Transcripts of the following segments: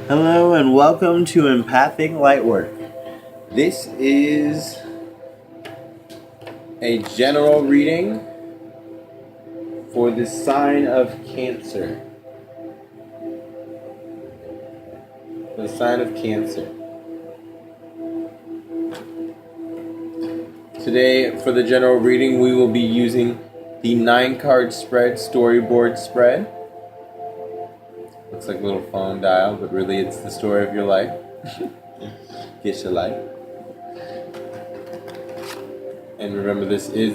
Hello and welcome to Empathic Lightwork. This is a general reading for the sign of Cancer. The sign of Cancer. Today, for the general reading, we will be using the 9-card spread, storyboard spread. Looks like a little phone dial, but really it's the story of your life. Get your life. And remember, this is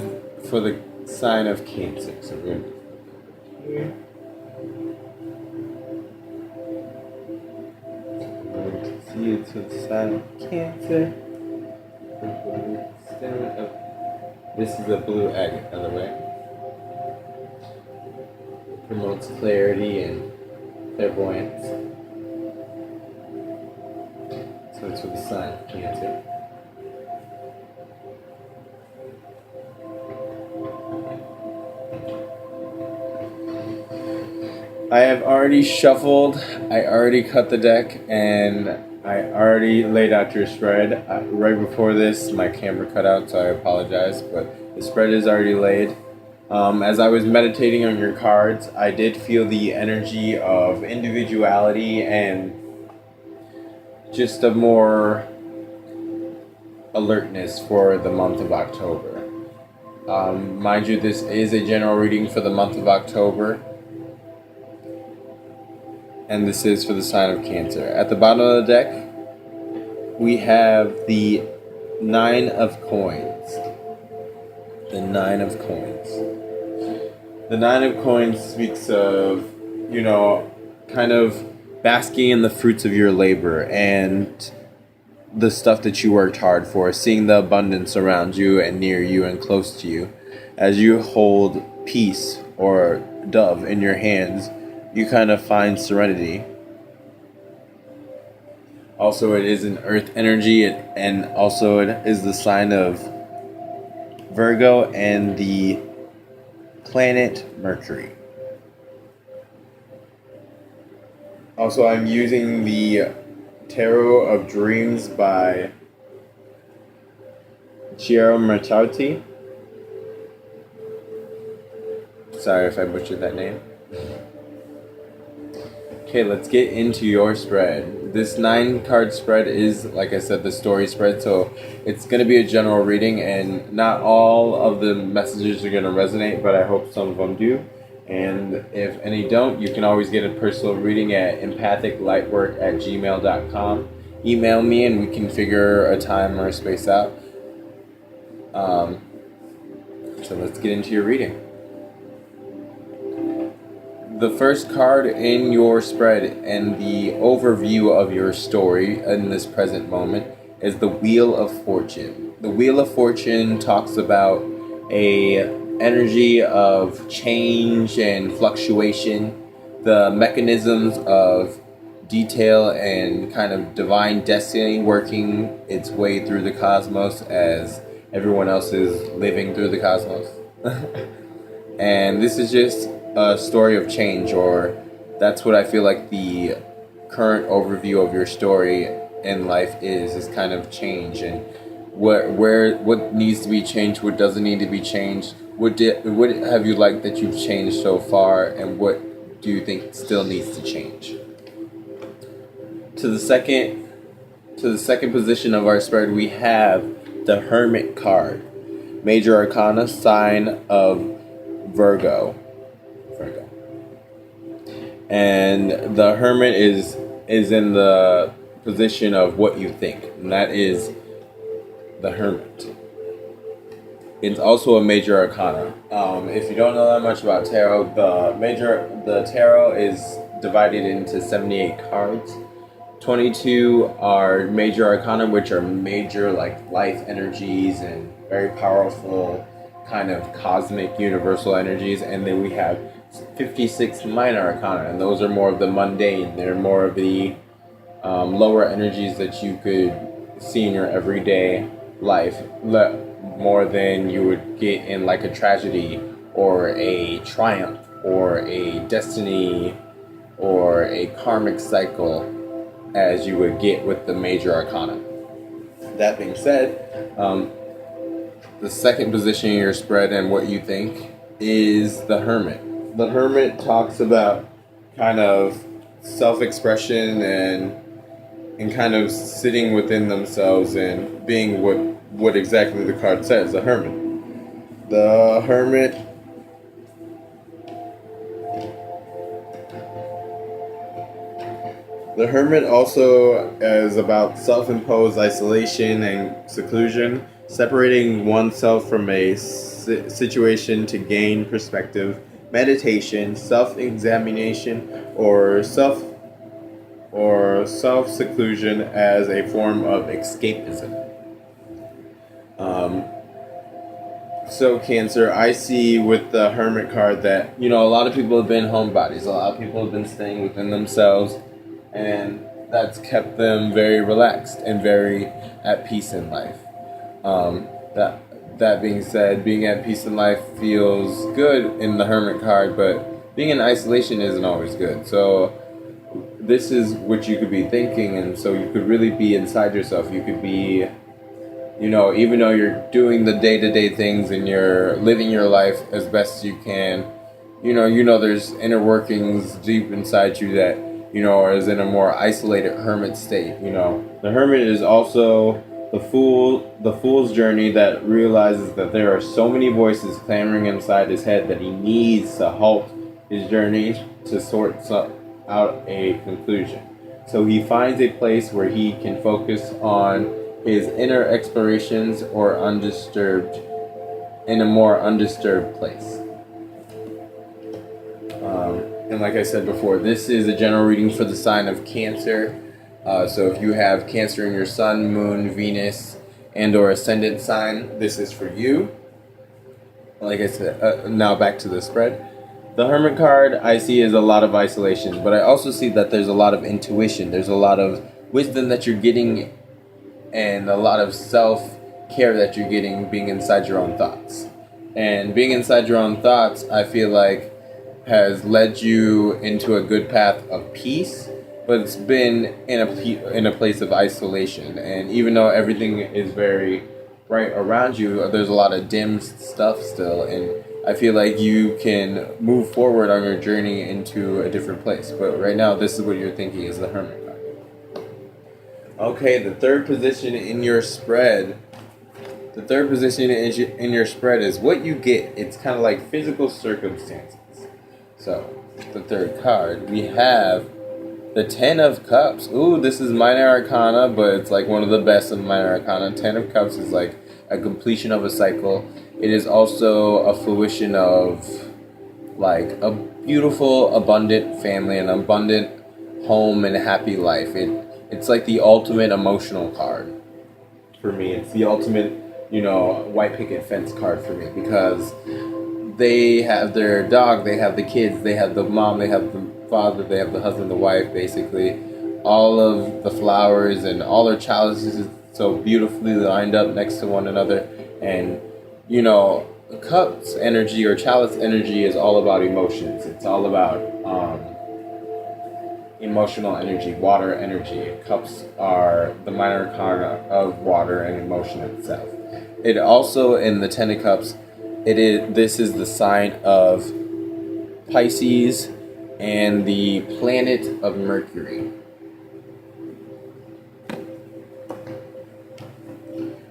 for the sign of Cancer. So we're going to here. See it's for the sign of Cancer. This is a blue agate, by the way. Promotes clarity and clairvoyance. So it's for the sign of Cancer. I have already shuffled, I already cut the deck, and I already laid out your spread. Right before this, my camera cut out, so I apologize, but the spread is already laid. As I was meditating on your cards, I did feel the energy of individuality and just a more alertness for the month of October. Mind you, this is a general reading for the month of October, and this is for the sign of Cancer. At the bottom of the deck, we have the 9 of Coins. The 9 of Coins. The 9 of Coins speaks of, kind of basking in the fruits of your labor and the stuff that you worked hard for, seeing the abundance around you and near you and close to you. As you hold peace or dove in your hands, you kind of find serenity. Also, it is an earth energy, and also it is the sign of Virgo and the planet Mercury. Also, I'm using the Tarot of Dreams by Chiara Martauti. Sorry if I butchered that name. Okay, let's get into your spread. This 9-card spread is, like I said, the story spread, so it's going to be a general reading, and not all of the messages are going to resonate, but I hope some of them do. And if any don't, you can always get a personal reading at empathiclightwork@gmail.com. Email me and we can figure a time or a space out. So let's get into your reading. The first card in your spread and the overview of your story in this present moment is the Wheel of Fortune. The Wheel of Fortune talks about a energy of change and fluctuation, the mechanisms of detail and kind of divine destiny working its way through the cosmos as everyone else is living through the cosmos. And this is just a story of change, or that's what I feel like the current overview of your story in life is kind of change, and what needs to be changed, what doesn't need to be changed, what have you liked that you've changed so far, and what do you think still needs to change. To the second position of our spread, we have the Hermit card, Major Arcana, sign of Virgo. And the Hermit is in the position of what you think, and that is the Hermit. It's also a Major Arcana. If you don't know that much about tarot, the tarot is divided into 78 cards. 22 are Major Arcana, which are major life energies and very powerful kind of cosmic universal energies, and then we have 56 Minor Arcana, and those are more of the mundane. They're more of the lower energies that you could see in your everyday life, more than you would get in like a tragedy or a triumph or a destiny or a karmic cycle. as you would get with the major arcana. That being said, the second position in your spread and what you think is the Hermit. The Hermit talks about kind of self-expression and kind of sitting within themselves and being what exactly the card says, the Hermit. The Hermit also is about self-imposed isolation and seclusion, separating oneself from a situation to gain perspective, meditation, self-examination, or self-seclusion as a form of escapism. So Cancer, I see with the Hermit card that, a lot of people have been homebodies. A lot of people have been staying within themselves, and that's kept them very relaxed and very at peace in life. That being said, being at peace in life feels good in the Hermit card, but being in isolation isn't always good. So this is what you could be thinking, and so you could really be inside yourself. You could be, even though you're doing the day-to-day things and you're living your life as best as you can, there's inner workings deep inside you that, is in a more isolated hermit state. The Hermit is also the fool's journey that realizes that there are so many voices clamoring inside his head that he needs to halt his journey to sort out a conclusion. So he finds a place where he can focus on his inner explorations or in a more undisturbed place. And like I said before, this is a general reading for the sign of Cancer. So if you have Cancer in your sun, moon, Venus, and or ascendant sign, this is for you. Like I said, now back to the spread. The Hermit card I see is a lot of isolation, but I also see that there's a lot of intuition. There's a lot of wisdom that you're getting and a lot of self-care that you're getting being inside your own thoughts. And being inside your own thoughts, I feel like, has led you into a good path of peace, but it's been in a place of isolation. And even though everything is very bright around you, there's a lot of dim stuff still, and I feel like you can move forward on your journey into a different place. But right now, this is what you're thinking is the Hermit card. Okay, the third position in your spread. The third position in your spread is what you get. It's kind of like physical circumstances. So, the third card, we have the Ten of Cups. Ooh, this is minor arcana, but it's like one of the best of minor arcana. Ten of Cups is like a completion of a cycle. It is also a fruition of like a beautiful, abundant family, an abundant home, and a happy life. It's like the ultimate emotional card for me. It's the ultimate, white picket fence card for me, because they have their dog, they have the kids, they have the mom, they have the father, they have the husband, the wife, basically. All of the flowers and all their chalices so beautifully lined up next to one another. And, cups energy or chalice energy is all about emotions. It's all about emotional energy, water energy. Cups are the minor arcana of water and emotion itself. It also, in the Ten of Cups, this is the sign of Pisces and the planet of Mercury.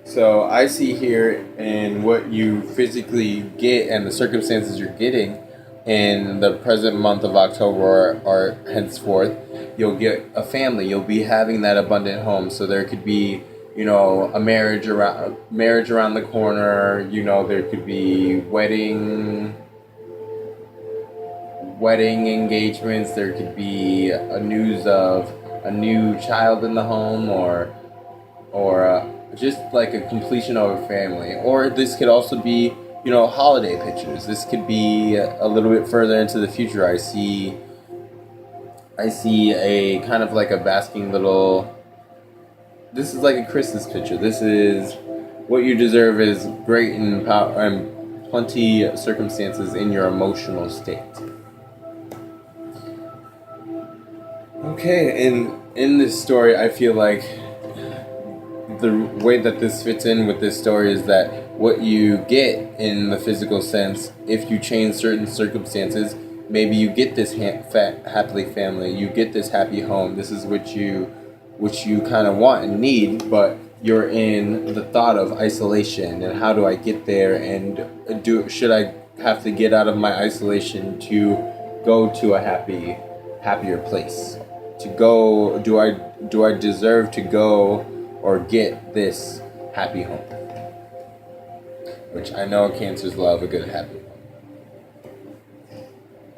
So I see here in what you physically get and the circumstances you're getting in the present month of October or henceforth, you'll get a family. You'll be having that abundant home. So there could be, a marriage around the corner. There could be wedding engagements. There could be a news of a new child in the home, or just like a completion of a family. Or this could also be, holiday pictures. This could be a little bit further into the future. I see a kind of like a basking little. This is like a Christmas picture. This is what you deserve is great and power and plenty circumstances in your emotional state. Okay, in this story, I feel like the way that this fits in with this story is that what you get in the physical sense, if you change certain circumstances, maybe you get this happily family, you get this happy home. This is what you kind of want and need, but you're in the thought of isolation and how do I get there, and should I have to get out of my isolation to go to a happier place? To go, do I deserve to go or get this happy home? Which I know cancers love a good happy home.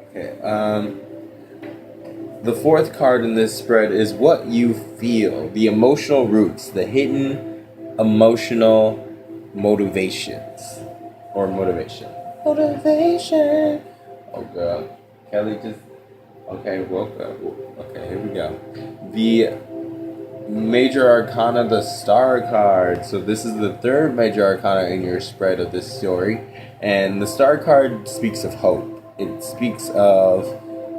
Okay. The fourth card in this spread is what you feel, the emotional roots, the hidden emotional motivations or motivation. Motivation. Oh girl, Kelly just. Okay, woke up. Okay, here we go. The major arcana, the star card. So this is the third major arcana in your spread of this story, and the star card speaks of hope. It speaks of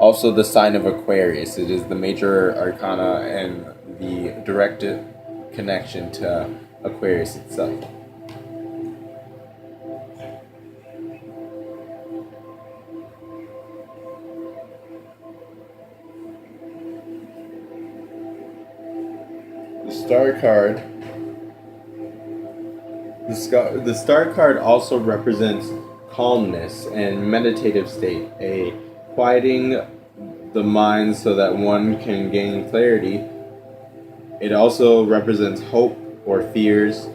also the sign of Aquarius. It is the major arcana and the direct connection to Aquarius itself. The star card. The star card also represents calmness and meditative state, a quieting the mind so that one can gain clarity. It also represents hope or fears,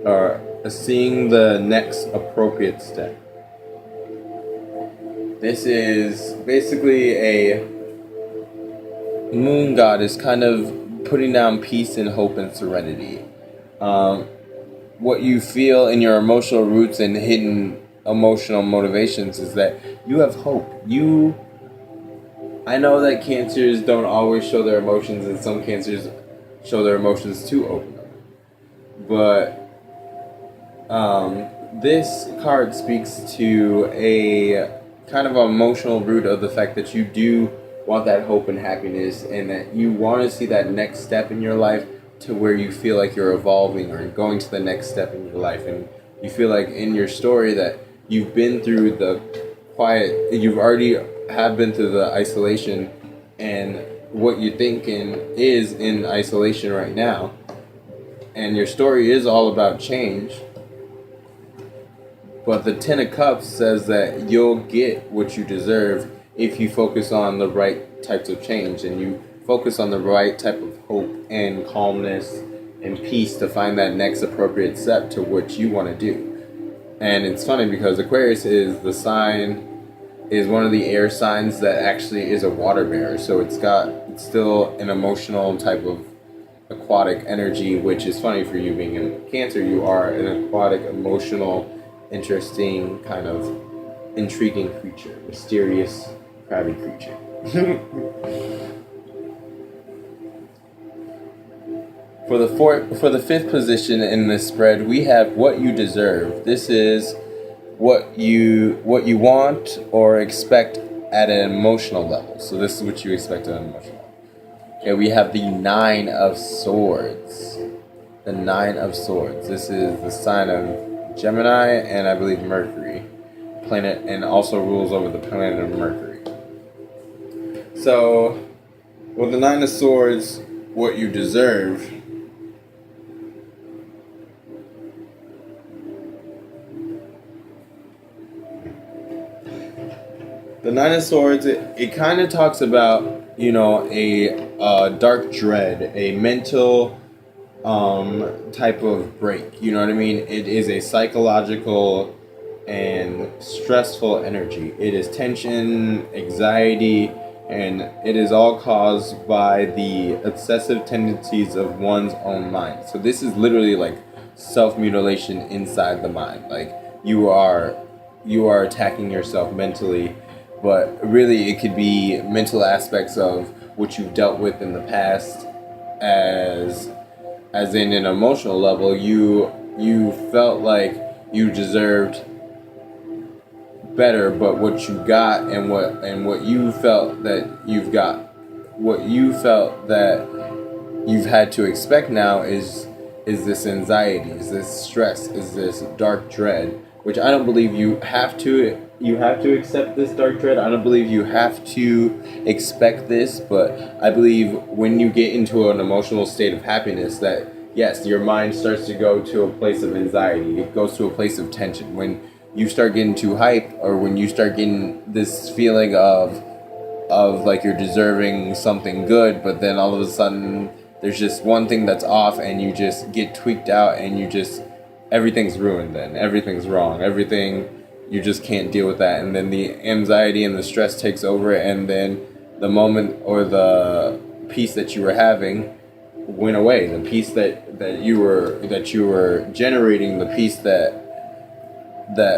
or seeing the next appropriate step. This is basically a moon goddess kind of putting down peace and hope and serenity. What you feel in your emotional roots and hidden emotional motivations is that you have hope. I know that cancers don't always show their emotions, and some cancers show their emotions too openly. But this card speaks to a kind of emotional root of the fact that you do want that hope and happiness, and that you want to see that next step in your life to where you feel like you're evolving or going to the next step in your life. And you feel like in your story that you've been through the quiet, you've already have been through the isolation, and what you're thinking is in isolation right now, and your story is all about change. But the Ten of Cups says that you'll get what you deserve if you focus on the right types of change, and you focus on the right type of hope and calmness and peace to find that next appropriate step to what you want to do. And it's funny because Aquarius is one of the air signs that actually is a water bearer. So it's still an emotional type of aquatic energy, which is funny for you being in Cancer. You are an aquatic, emotional, interesting, kind of intriguing creature, mysterious, crabby creature. For the fifth position in this spread, we have what you deserve. This is what you want or expect at an emotional level. So this is what you expect at an emotional level. Okay, we have the Nine of Swords. The Nine of Swords. This is the sign of Gemini and I believe Mercury planet, and also rules over the planet of Mercury. So, with the Nine of Swords, what you deserve. The Nine of Swords, it kind of talks about, a dark dread, a mental type of break. You know what I mean? It is a psychological and stressful energy. It is tension, anxiety, and it is all caused by the obsessive tendencies of one's own mind. So this is literally like self-mutilation inside the mind. Like you are attacking yourself mentally, but really it could be mental aspects of what you've dealt with in the past. As in an emotional level, you felt like you deserved better, but what you got and what you felt that you've got what you felt that you've had to expect now is this anxiety, is this stress, is this dark dread, which I don't believe you have to accept this dark dread. I don't believe you have to expect this, but I believe when you get into an emotional state of happiness that yes, your mind starts to go to a place of anxiety. It goes to a place of tension. When you start getting too hype, or when you start getting this feeling of like you're deserving something good, but then all of a sudden there's just one thing that's off and you just get tweaked out and everything's ruined then. Everything's wrong. Everything, you just can't deal with that. And then the anxiety and the stress takes over, and then the moment or the peace that you were having went away. The peace that you were generating, the peace that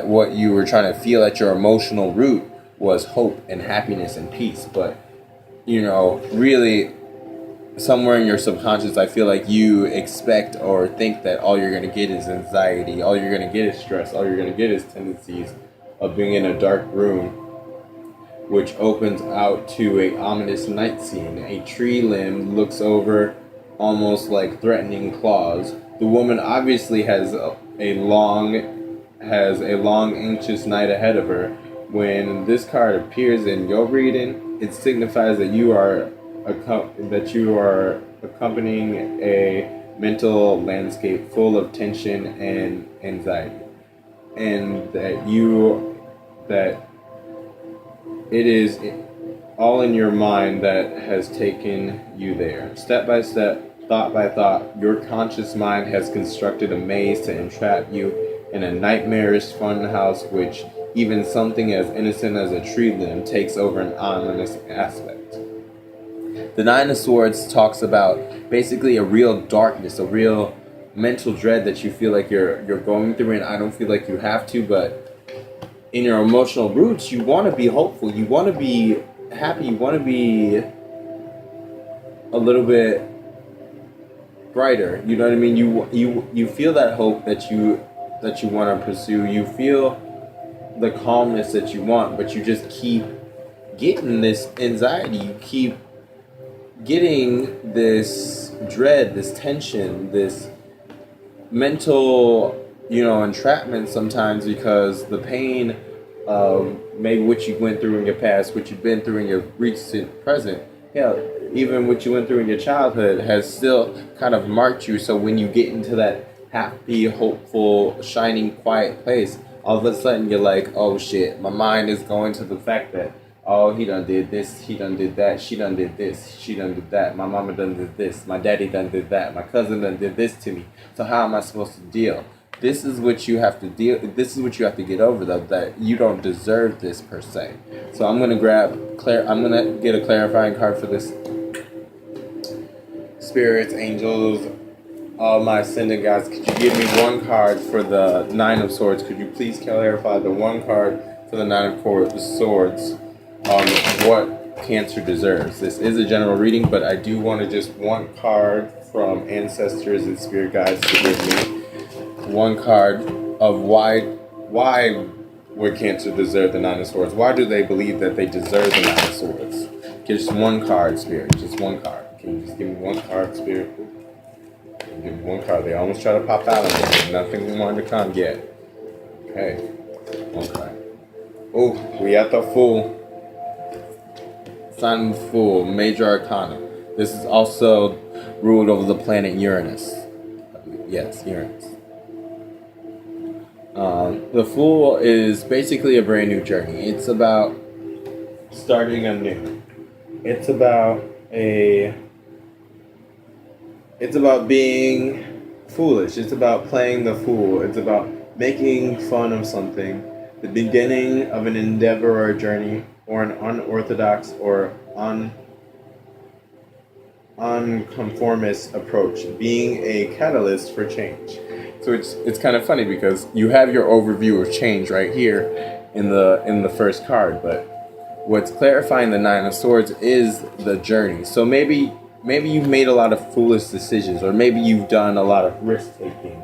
what you were trying to feel at your emotional root was hope and happiness and peace. But really, somewhere in your subconscious, I feel like you expect or think that all you're going to get is anxiety, all you're going to get is stress, all you're going to get is tendencies of being in a dark room, which opens out to a ominous night scene. A tree limb looks over, almost like threatening claws. The woman obviously has a long anxious night ahead of her. When this card appears in your reading, it signifies that you are accompanying a mental landscape full of tension and anxiety, and that it is all in your mind that has taken you there. Step by step, thought by thought, your conscious mind has constructed a maze to entrap you in a nightmarish funhouse, which even something as innocent as a tree limb takes over an ominous aspect. The Nine of Swords talks about basically a real darkness, a real mental dread that you feel like you're going through, and I don't feel like you have to, but in your emotional roots, you want to be hopeful, you want to be happy, you want to be a little bit brighter. You know what I mean? You feel that hope that you want to pursue. You feel the calmness that you want, but you just keep getting this anxiety. You keep getting this dread, this tension, this mental, entrapment sometimes, because the pain of maybe what you went through in your past, what you've been through in your recent present, even what you went through in your childhood has still kind of marked you. So when you get into that happy, hopeful, shining, quiet place, all of a sudden you're like, oh shit, my mind is going to the fact that, oh, he done did this, he done did that, she done did this, she done did that, my mama done did this, my daddy done did that, my cousin done did this to me. So how am I supposed to deal? This is what you have to get over, though, that you don't deserve this per se. So I'm gonna get a clarifying card for this. Spirits, angels, all my ascendant guides, could you give me one card for the Nine of Swords? Could you please clarify the one card for the Nine of Swords on what Cancer deserves? This is a general reading, but I do want to just one card from ancestors and spirit guides to give me one card of why would Cancer deserve the Nine of Swords? Why do they believe that they deserve the Nine of Swords? Just one card, Spirit. Just one card. Can you just give me one card, Spirit? Give me one card. They almost try to pop out of me. Nothing more to come yet. Okay. One card. Oh, we at the Fool. Sign of the Fool. Major Arcana. This is also ruled over the planet Uranus. Yes, Uranus. The Fool is basically a brand new journey. It's about starting anew. It's about being foolish. It's about playing the fool. It's about making fun of something. The beginning of an endeavor or a journey, or an unorthodox or unconformist approach, being a catalyst for change. So it's kind of funny because you have your overview of change right here in the first card, but what's clarifying the Nine of Swords is the journey. So maybe you've made a lot of foolish decisions, or maybe you've done a lot of risk taking,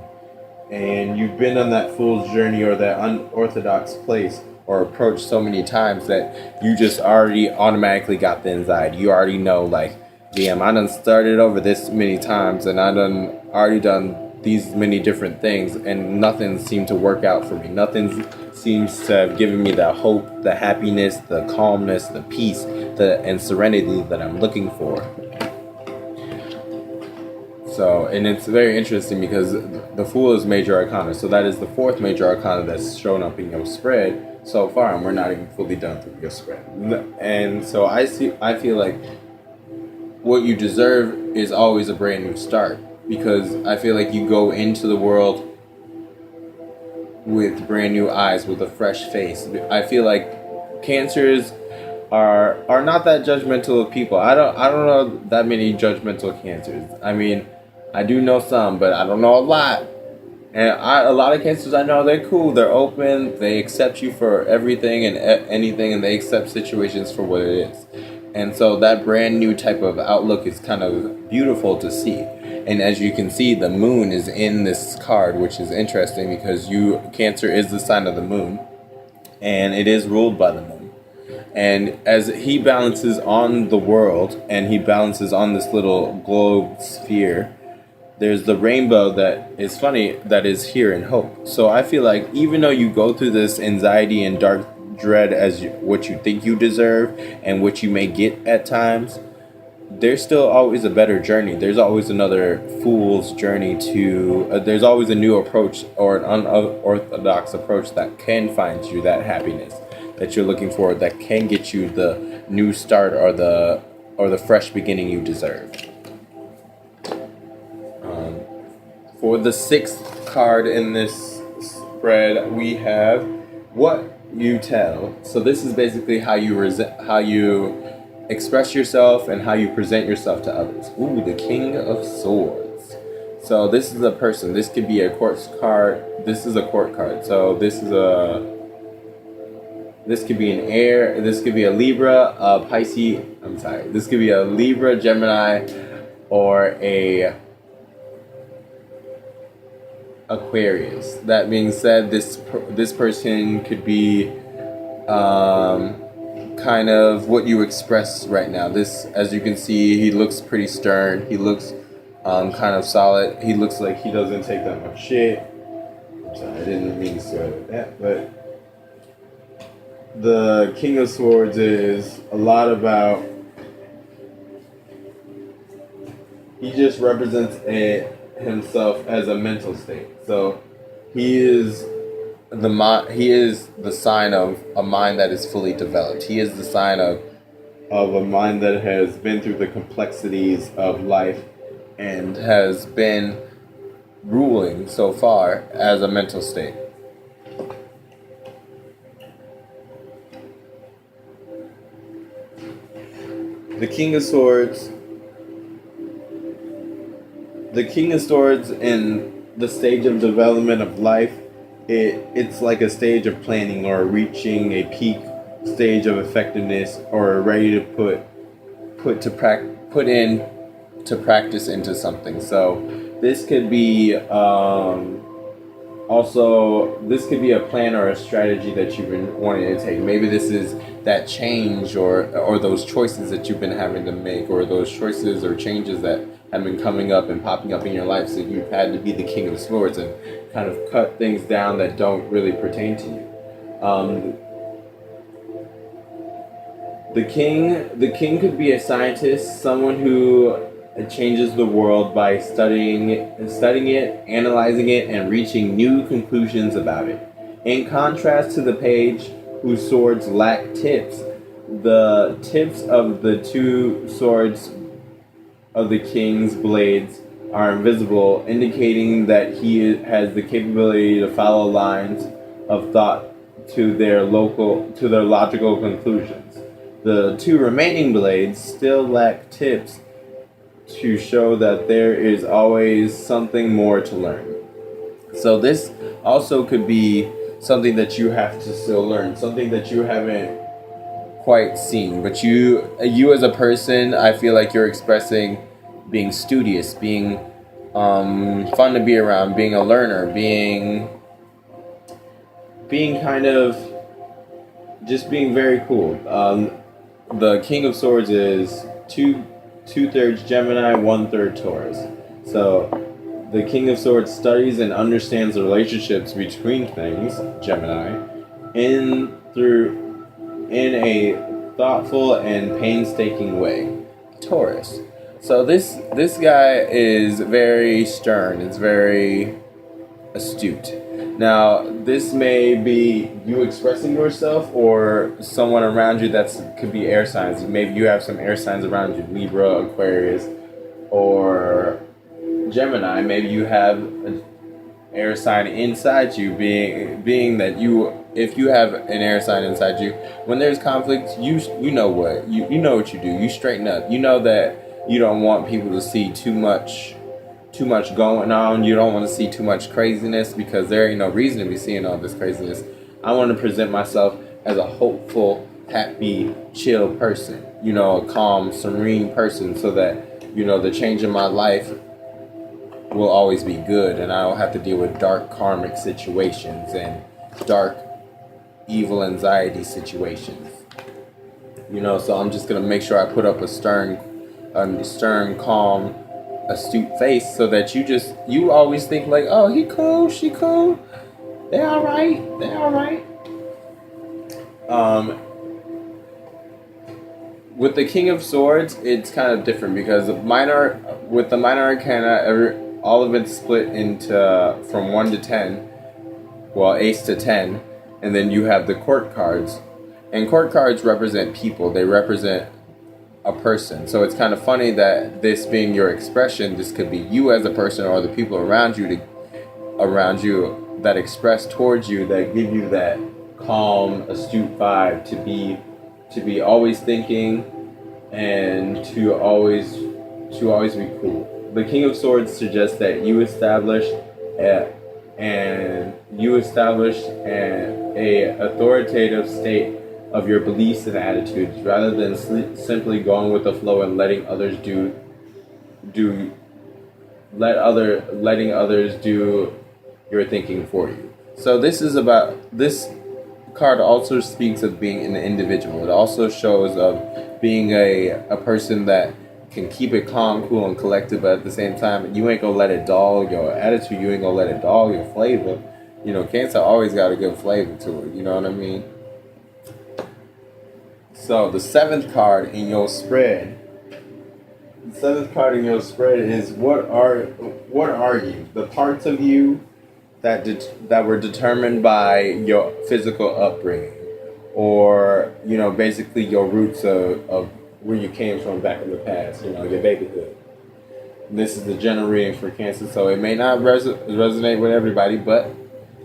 and you've been on that fool's journey or that unorthodox place or approached so many times that you just already automatically got the anxiety. You already know, like, damn, I done started over this many times and I done already done these many different things and nothing seemed to work out for me. Nothing seems to have given me the hope, the happiness, the calmness, the peace, and serenity that I'm looking for. So, and it's very interesting because the Fool is major arcana. So that is the fourth major arcana that's shown up in your spread so far, and we're not even fully done through your spread. And so I feel like what you deserve is always a brand new start, because I feel like you go into the world with brand new eyes, with a fresh face. I feel like Cancers are not that judgmental of people. I don't know that many judgmental Cancers. I mean, I do know some, but I don't know a lot. And a lot of Cancers I know, they're cool, they're open, they accept you for everything and anything, and they accept situations for what it is. And so that brand new type of outlook is kind of beautiful to see. And as you can see, the moon is in this card, which is interesting because Cancer is the sign of the moon, and it is ruled by the moon. And as he balances on the world, and he balances on this little globe sphere, there's the rainbow that is funny, that is here in hope. So I feel like even though you go through this anxiety and dark dread as what you think you deserve and what you may get at times, there's still always a better journey. There's always another fool's journey to, there's always a new approach or an unorthodox approach that can find you that happiness that you're looking for, that can get you the new start or the fresh beginning you deserve. For the sixth card in this spread, we have What You Tell. So this is basically how you express yourself and how you present yourself to others. Ooh, the King of Swords. So this is a person. This could be a court card. This is a court card. So this could be an air. This could be a Libra, a Pisces. I'm sorry. This could be a Libra, Gemini, or a Aquarius. That being said, this person could be kind of what you express right now. This, as you can see, he looks pretty stern. He looks kind of solid. He looks like he doesn't take that much shit. I'm sorry, I didn't mean to swear with that, but the King of Swords is a lot about, he just represents himself as a mental state. So he is the sign of a mind that is fully developed. He is the sign of a mind that has been through the complexities of life and has been ruling so far as a mental state. The King of Swords. The King of Swords in the stage of development of life, it's like a stage of planning or reaching a peak stage of effectiveness or ready to put into practice into something. So this could be this could be a plan or a strategy that you've been wanting to take. Maybe this is that change or those choices that you've been having to make, or those choices or changes that have been coming up and popping up in your life, so you've had to be the King of Swords and kind of cut things down that don't really pertain to you. The king could be a scientist, someone who changes the world by studying it, analyzing it, and reaching new conclusions about it. In contrast to the page whose swords lack tips, the tips of the two swords of the king's blades are invisible, indicating that he has the capability to follow lines of thought to their logical conclusions. The two remaining blades still lack tips to show that there is always something more to learn. So this also could be something that you have to still learn, something that you haven't quite seen. But you as a person, I feel like you're expressing being studious, being fun to be around, being a learner, being kind of just being very cool. The King of Swords is two-thirds Gemini, one-third Taurus. So the King of Swords studies and understands the relationships between things, Gemini, in a thoughtful and painstaking way, Taurus. So this guy is very stern. It's very astute. Now, this may be you expressing yourself or someone around you that could be air signs. Maybe you have some air signs around you, Libra, Aquarius, or Gemini. Maybe you have an air sign inside you, being that if you have an air sign inside you, when there's conflict, you know what you know what you do. You straighten up. You know that you don't want people to see too much going on. You don't want to see too much craziness because there ain't no reason to be seeing all this craziness. I want to present myself as a hopeful, happy, chill person. A calm, serene person, so that the change in my life will always be good, and I don't have to deal with dark karmic situations and dark evil anxiety situations. So I'm just gonna make sure I put up a stern, calm, astute face, so that you always think like, oh, he cool, she cool, they all right. With the King of Swords, it's kind of different because with the minor arcana, all of it's split into from 1 to 10, well, ace to 10, and then you have the court cards, and court cards represent people. They represent a person. So it's kind of funny that this being your expression, this could be you as a person or the people around you that express towards you, that give you that calm, astute vibe, to be always thinking and to always be cool. The King of Swords suggests that you establish a authoritative state of your beliefs and attitudes, rather than simply going with the flow and letting others letting others do your thinking for you. So this card also speaks of being an individual. It also shows of being a person that can keep it calm, cool, and collected, but at the same time, you ain't gonna let it dull your attitude. You ain't gonna let it dull your flavor. Cancer always got a good flavor to it. You know what I mean? So the seventh card in your spread. The seventh card in your spread is what are you? The parts of you that were determined by your physical upbringing, or basically your roots of where you came from back in the past. Your babyhood. This is the general reading for Cancer, so it may not resonate with everybody, but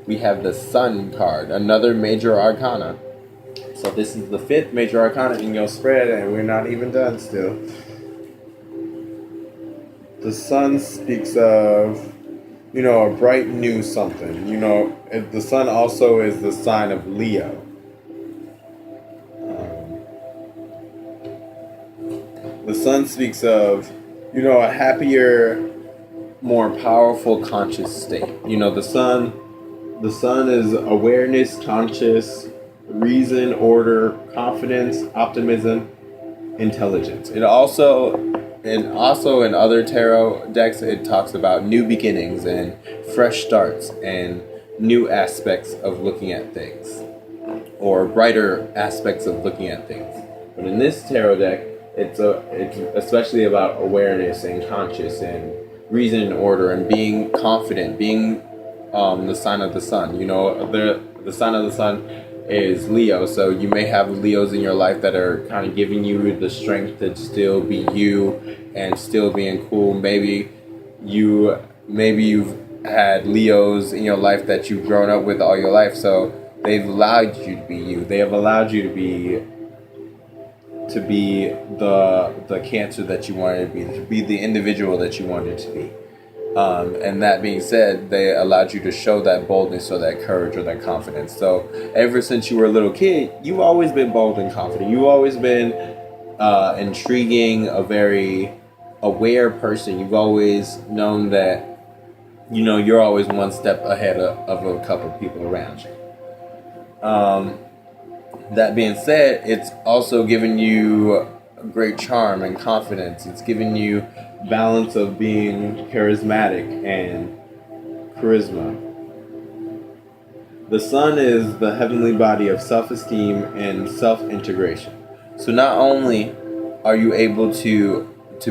we have the Sun card, another major arcana. So this is the fifth major arcana in your spread, and we're not even done still. The Sun speaks of, a bright new something. The Sun also is the sign of Leo. The Sun speaks of, a happier, more powerful conscious state. The Sun is awareness, conscious, reason, order, confidence, optimism, intelligence. And also in other tarot decks, it talks about new beginnings and fresh starts and new aspects of looking at things, or brighter aspects of looking at things. But in this tarot deck, it's especially about awareness and conscious and reason and order and being confident, being the sign of the Sun. The sign of the Sun is Leo, so you may have Leos in your life that are kind of giving you the strength to still be you and still being cool. Maybe you've had Leos in your life that you've grown up with all your life, so they've allowed you to be you. They have allowed you to be the Cancer that you wanted to be the individual that you wanted to be. And that being said, they allowed you to show that boldness or that courage or that confidence. So ever since you were a little kid, you've always been bold and confident. You've always been intriguing, a very aware person. You've always known that, you're always one step ahead of a couple people around you. That being said, it's also giving you great charm and confidence. It's giving you balance of being charismatic and charisma. The sun is the heavenly body of self-esteem and self-integration. So not only are you able to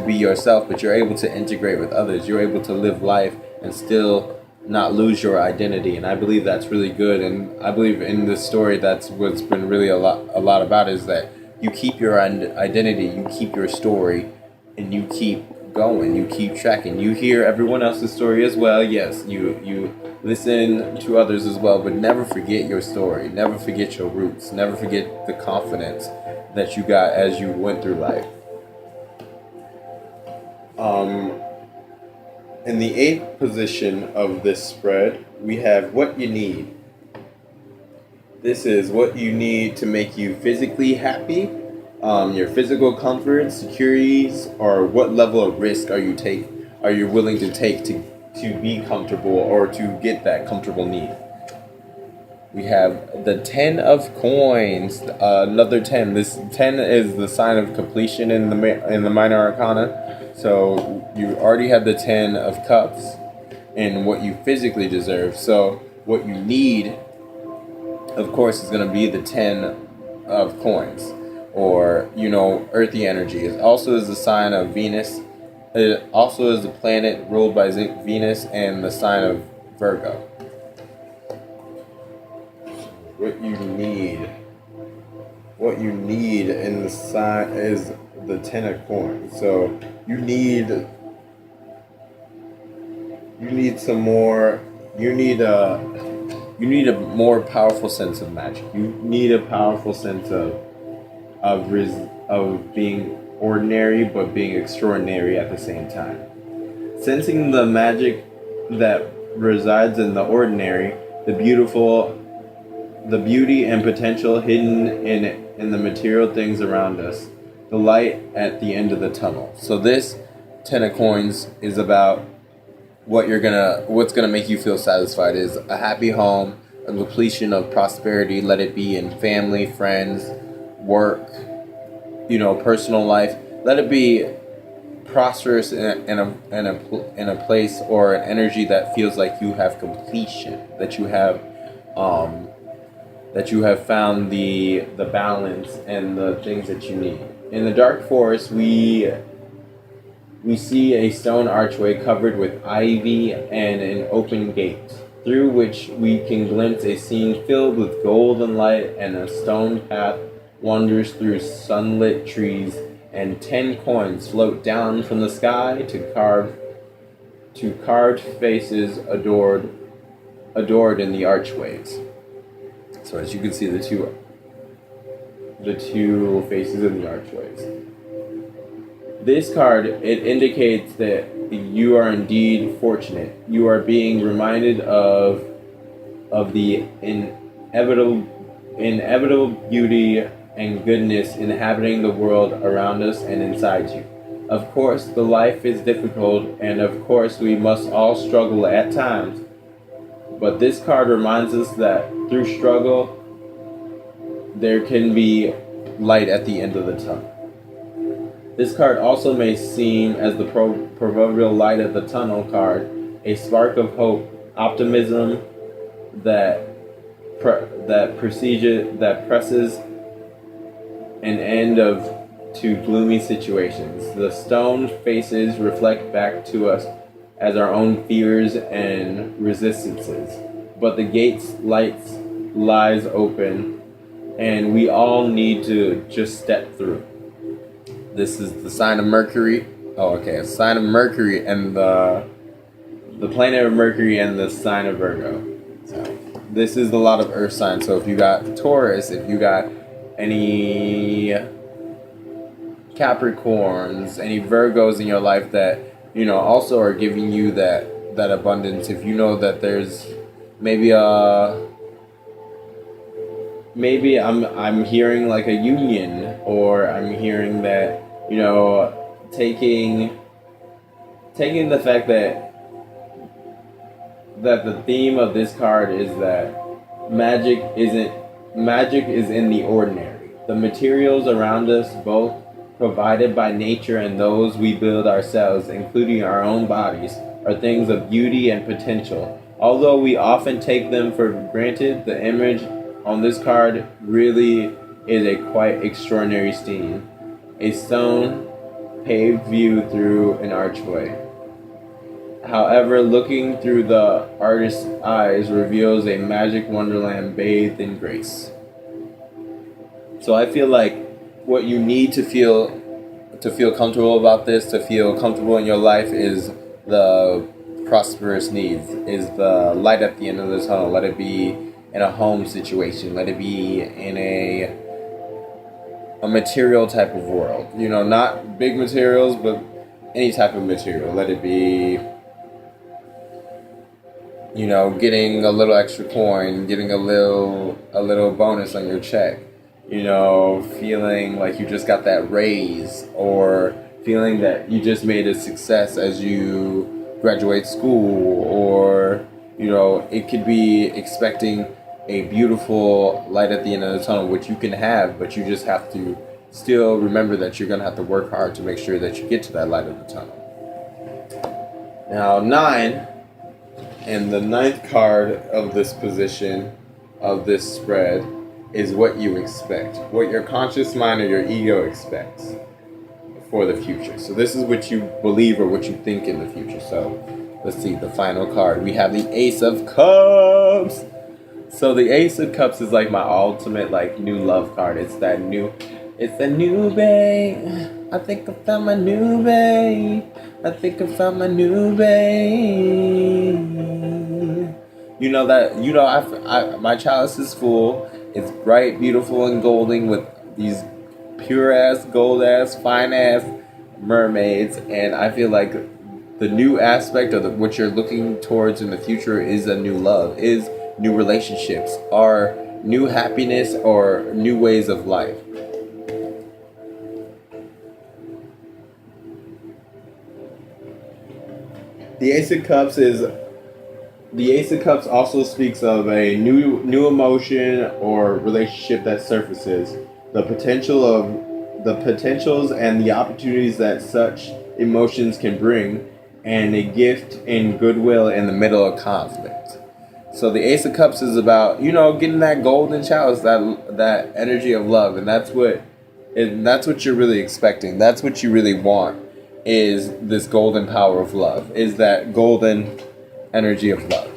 be yourself, but you're able to integrate with others. You're able to live life and still not lose your identity. And I believe that's really good. And I believe in this story, that's what's been really a lot about, is that you keep your identity, you keep your story, and you keep going, you keep tracking. You hear everyone else's story as well. Yes, you listen to others as well, but never forget your story. Never forget your roots. Never forget the confidence that you got as you went through life. In the 8th position of this spread, we have what you need. This is what you need to make you physically happy, your physical comforts, securities, or what level of risk are you willing to take to be comfortable or to get that comfortable need. We have the 10 of coins, another 10. This 10 is the sign of completion in the minor arcana. So you already have the 10 of cups and what you physically deserve. So what you need, of course, is going to be the 10 of coins, or earthy energy. It also is the sign of Venus. It also is the planet ruled by Venus and the sign of Virgo. What you need in the sign is the 10 of coins. So you need some more. You need a more powerful sense of magic. You need a powerful sense of being ordinary but being extraordinary at the same time. Sensing the magic that resides in the ordinary, the beauty and potential hidden in the material things around us, the light at the end of the tunnel. So this 10 of coins is about what's gonna make you feel satisfied, is a happy home, a completion of prosperity, let it be in family, friends, work, personal life. Let it be prosperous in a place or an energy that feels like you have completion, that you have found the balance and the things that you need. In the dark forest, we see a stone archway covered with ivy and an open gate, through which we can glimpse a scene filled with golden light, and a stone path wanders through sunlit trees, and 10 coins float down from the sky to carved faces adored in the archways. So as you can see, the two faces in the archways. This card, it indicates that you are indeed fortunate. You are being reminded of the inevitable beauty and goodness inhabiting the world around us and inside you. Of course, the life is difficult, and of course we must all struggle at times. But this card reminds us that through struggle, there can be light at the end of the tunnel. This card also may seem, as the proverbial light at the tunnel card, a spark of hope, optimism that presses an end to gloomy situations. The stone faces reflect back to us as our own fears and resistances, but the gate's lies open, and we all need to just step through. This is the sign of Mercury. A sign of Mercury and the planet of Mercury and the sign of Virgo. So this is a lot of earth signs. So if you got Taurus, if you got any Capricorns, any Virgos in your life that also are giving you that abundance. If you know that there's maybe I'm hearing like a union, or I'm hearing that taking the fact that the theme of this card is that magic isn't magic is in the ordinary. The materials around us, both provided by nature and those we build ourselves, including our own bodies, are things of beauty and potential. Although we often take them for granted, the image on this card really is a quite extraordinary scene. A stone paved view through an archway. However, looking through the artist's eyes reveals a magic wonderland bathed in grace. So I feel like what you need to feel comfortable about this, to feel comfortable in your life, is the prosperous needs, is the light at the end of the tunnel. Let it be in a home situation. Let it be in a material type of world. You know, not big materials, but any type of material. Let it be, you know, getting a little extra coin, getting a little bonus on your check. You know, feeling like you just got that raise, or feeling that you just made a success as you graduate school, or, you know, it could be expecting a beautiful light at the end of the tunnel, which you can have, but you just have to still remember that you're going to have to work hard to make sure that you get to that light of the tunnel. Now, 9, and the 9th card of this position, of this spread, is what you expect, what your conscious mind or your ego expects for the future. So this is what you believe or what you think in the future. So let's see, the final card. We have the Ace of Cups. So the Ace of Cups is like my ultimate like new love card. It's the new babe. I think I found my new babe. I think I found my new babe. You know that, you know, my chalice is full. It's bright, beautiful, and golden with these pure-ass, gold-ass, fine-ass mermaids. And I feel like the new aspect of what you're looking towards in the future is a new love, is new relationships, or new happiness, or new ways of life. The Ace of Cups also speaks of a new emotion or relationship that surfaces, the potentials and the opportunities that such emotions can bring, and a gift and goodwill in the middle of conflict. So the Ace of Cups is about, you know, getting that golden chalice, that energy of love, and that's what you're really expecting. That's what you really want, is this golden power of love, is that golden energy of love.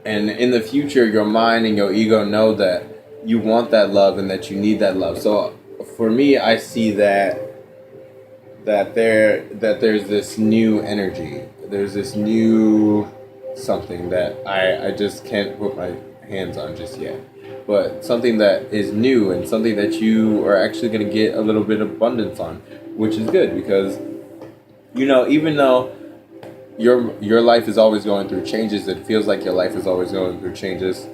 And in the future, your mind and your ego know that you want that love and that you need that love. So for me, I see that there's this new energy. There's this new something that I just can't put my hands on just yet. But something that is new and something that you are actually going to get a little bit of abundance on, which is good because, you know, even though your life is always going through changes, it feels like your life is always going through changes,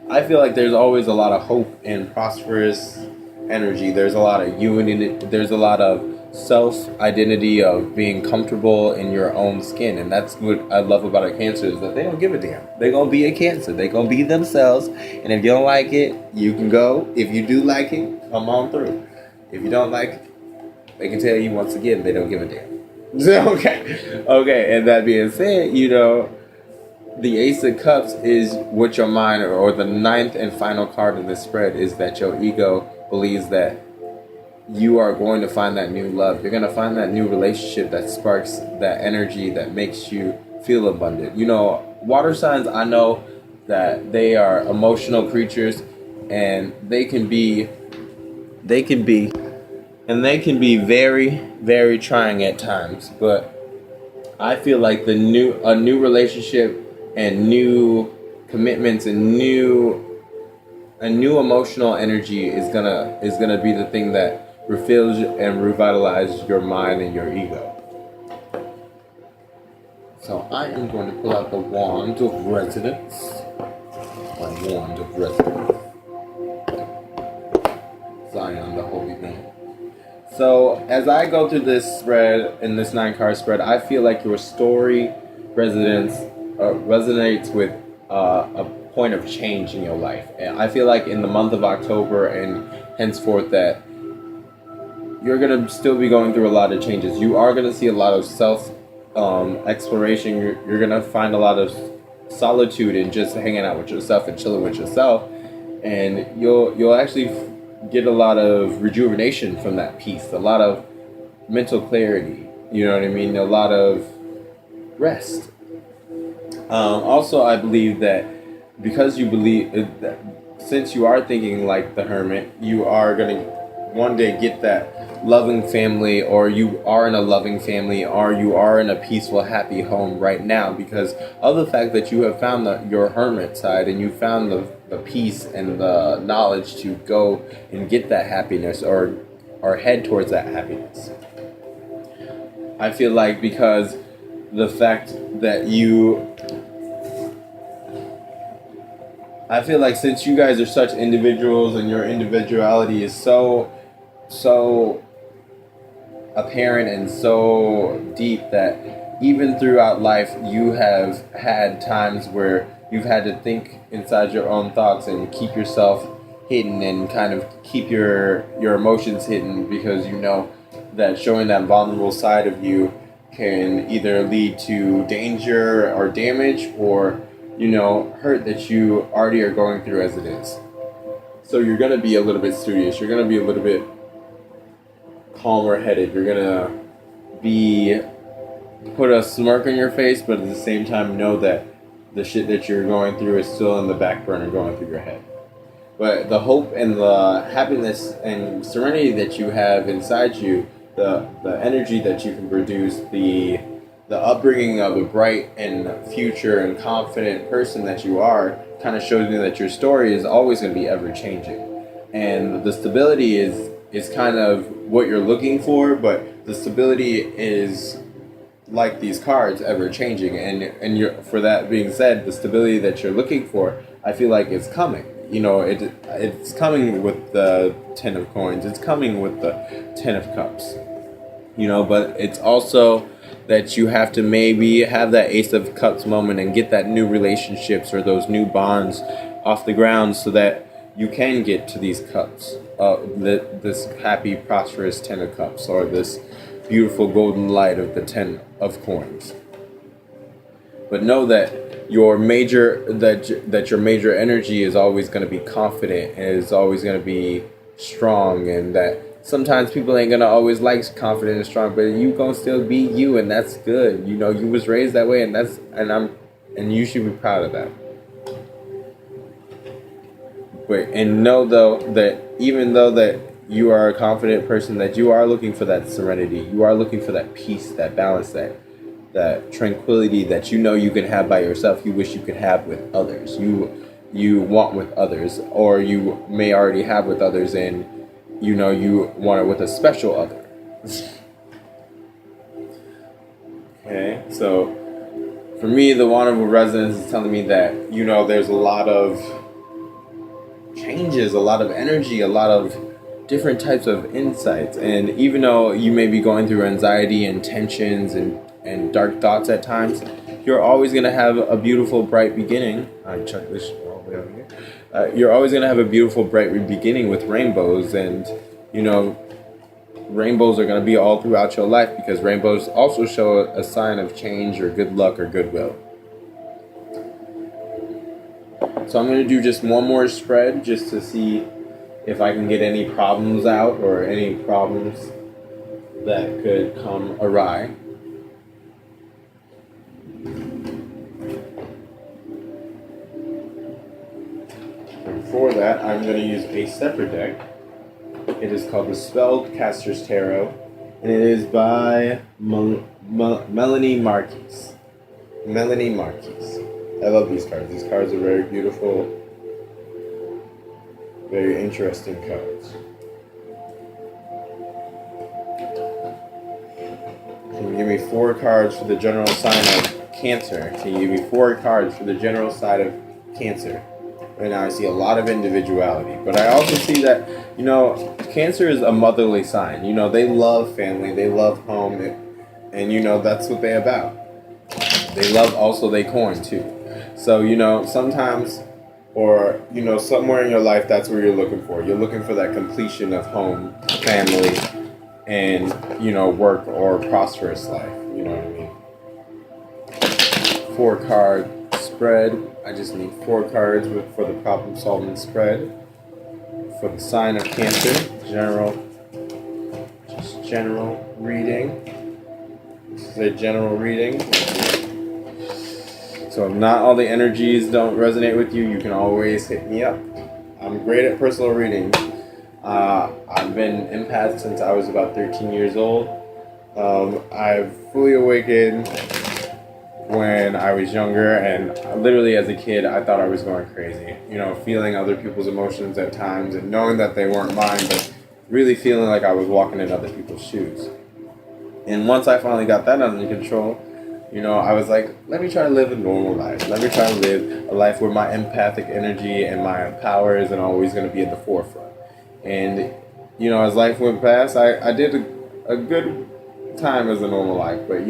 I feel like there's always a lot of hope and prosperous energy. There's a lot of unity. There's a lot of self-identity of being comfortable in your own skin. And that's what I love about a Cancer, is that they don't give a damn. They're going to be a Cancer. They're going to be themselves. And if you don't like it, you can go. If you do like it, come on through. If you don't like it, they can tell you once again they don't give a damn. Okay. And that being said, you know, the Ace of Cups is what your mind, or the 9th and final card in this spread, is that your ego believes that you are going to find that new love. You're going to find that new relationship that sparks that energy that makes you feel abundant. You know, water signs, I know that they are emotional creatures, and they can be very, very trying at times. But I feel like a new relationship and new commitments and new emotional energy is gonna be the thing that refills and revitalizes your mind and your ego. So I am going to pull out the Wand of Resonance. My Wand of Resonance. Zion, the Holy Name. So as I go through this spread, in this 9-card spread, I feel like your story resonates resonates with a point of change in your life. And I feel like in the month of October and henceforth that you're gonna still be going through a lot of changes. You are gonna see a lot of self exploration. You're gonna find a lot of solitude in just hanging out with yourself and chilling with yourself, and you'll actually get a lot of rejuvenation from that peace, a lot of mental clarity. You know what I mean? A lot of rest. Also, I believe that because you believe that since you are thinking like the hermit, you are gonna one day get that loving family, or you are in a loving family, or you are in a peaceful, happy home right now because of the fact that you have found your hermit side, and you found the peace and the knowledge to go and get that happiness, or head towards that happiness. I feel like because the fact that I feel like since you guys are such individuals and your individuality is so apparent and so deep that even throughout life you have had times where you've had to think inside your own thoughts and keep yourself hidden and kind of keep your emotions hidden, because you know that showing that vulnerable side of you can either lead to danger or damage, or hurt that you already are going through as it is. So you're going to be a little bit studious, you're going to be a little bit calmer headed, you're gonna put a smirk on your face, but at the same time know that the shit that you're going through is still in the back burner going through your head. But the hope and the happiness and serenity that you have inside you, the energy that you can produce, the upbringing of a bright and future and confident person that you are, kind of shows me that your story is always going to be ever changing, and the stability is kind of what you're looking for, but the stability is like these cards, ever changing, and for that being said, the stability that you're looking for, I feel like it's coming. It's coming with the 10 of coins, it's coming with the 10 of cups, but it's also that you have to maybe have that ace of cups moment and get that new relationships or those new bonds off the ground so that you can get to these cups, this happy, prosperous 10 of cups, or this beautiful golden light of the 10 of coins. But know that your major energy is always going to be confident and is always going to be strong, and that sometimes people ain't going to always like confident and strong, but you going to still be you, and that's good. You was raised that way, and you should be proud of that. And know though that even though that you are a confident person, that you are looking for that serenity, you are looking for that peace, that balance, that tranquility that you can have by yourself, you wish you could have with others, you want with others, or you may already have with others, and you want it with a special other. Okay, so for me, the Wonderful Resonance is telling me that there's a lot of changes, a lot of energy, a lot of different types of insights, and even though you may be going through anxiety and tensions and dark thoughts at times, you're always going to have a beautiful, bright beginning. Chuck this all the way over here. You're always going to have a beautiful, bright beginning with rainbows, and rainbows are going to be all throughout your life, because rainbows also show a sign of change or good luck or goodwill. So I'm going to do just one more spread just to see if I can get any problems out, or any problems that could come awry. And for that, I'm going to use a separate deck. It is called the Spellcaster's Tarot, and it is by Melanie Marquis. Melanie Marquis. I love these cards. These cards are very beautiful, very interesting cards. Can you give me 4 cards for the general sign of Cancer? Can you give me 4 cards for the general sign of Cancer? Right now I see a lot of individuality, but I also see that, Cancer is a motherly sign. They love family, they love home, and that's what they're about. They love also they coin too. So, sometimes, or, somewhere in your life, that's where you're looking for. You're looking for that completion of home, family, and, work or prosperous life. You know what I mean? 4-card spread. I just need 4 cards for the problem solving spread. For the sign of Cancer, general reading. This is a general reading. So if not all the energies don't resonate with you, you can always hit me up. I'm great at personal readings. I've been empath since I was about 13 years old. I've fully awakened when I was younger, and literally as a kid, I thought I was going crazy. Feeling other people's emotions at times and knowing that they weren't mine, but really feeling like I was walking in other people's shoes. And once I finally got that under control, I was like, let me try to live a normal life. Let me try to live a life where my empathic energy and my power isn't always going to be at the forefront. And, as life went past, I did a good time as a normal life. But,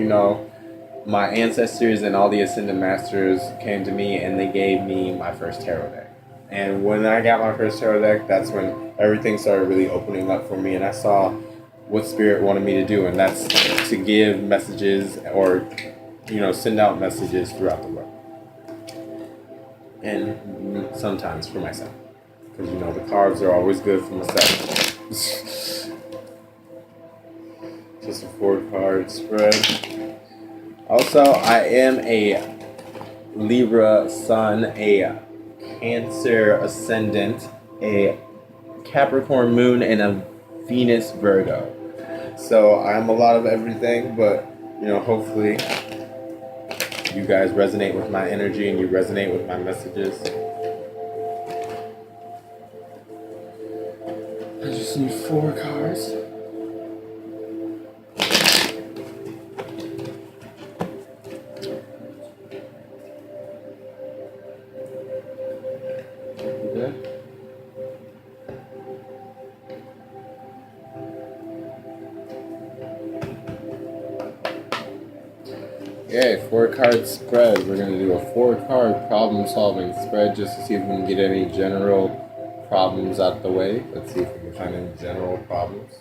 my ancestors and all the Ascended Masters came to me and they gave me my first tarot deck. And when I got my first tarot deck, that's when everything started really opening up for me. And I saw what Spirit wanted me to do. And that's to give messages or send out messages throughout the world. And sometimes for myself. Because, the cards are always good for myself. Just a 4-card spread. Also, I am a Libra Sun, a Cancer Ascendant, a Capricorn Moon, and a Venus Virgo. So I'm a lot of everything, but, hopefully you guys resonate with my energy and you resonate with my messages. I just need 4 cards. Okay. Okay, 4-card spread. We're going to do a 4-card problem-solving spread just to see if we can get any general problems out the way. Let's see if we can find any general problems.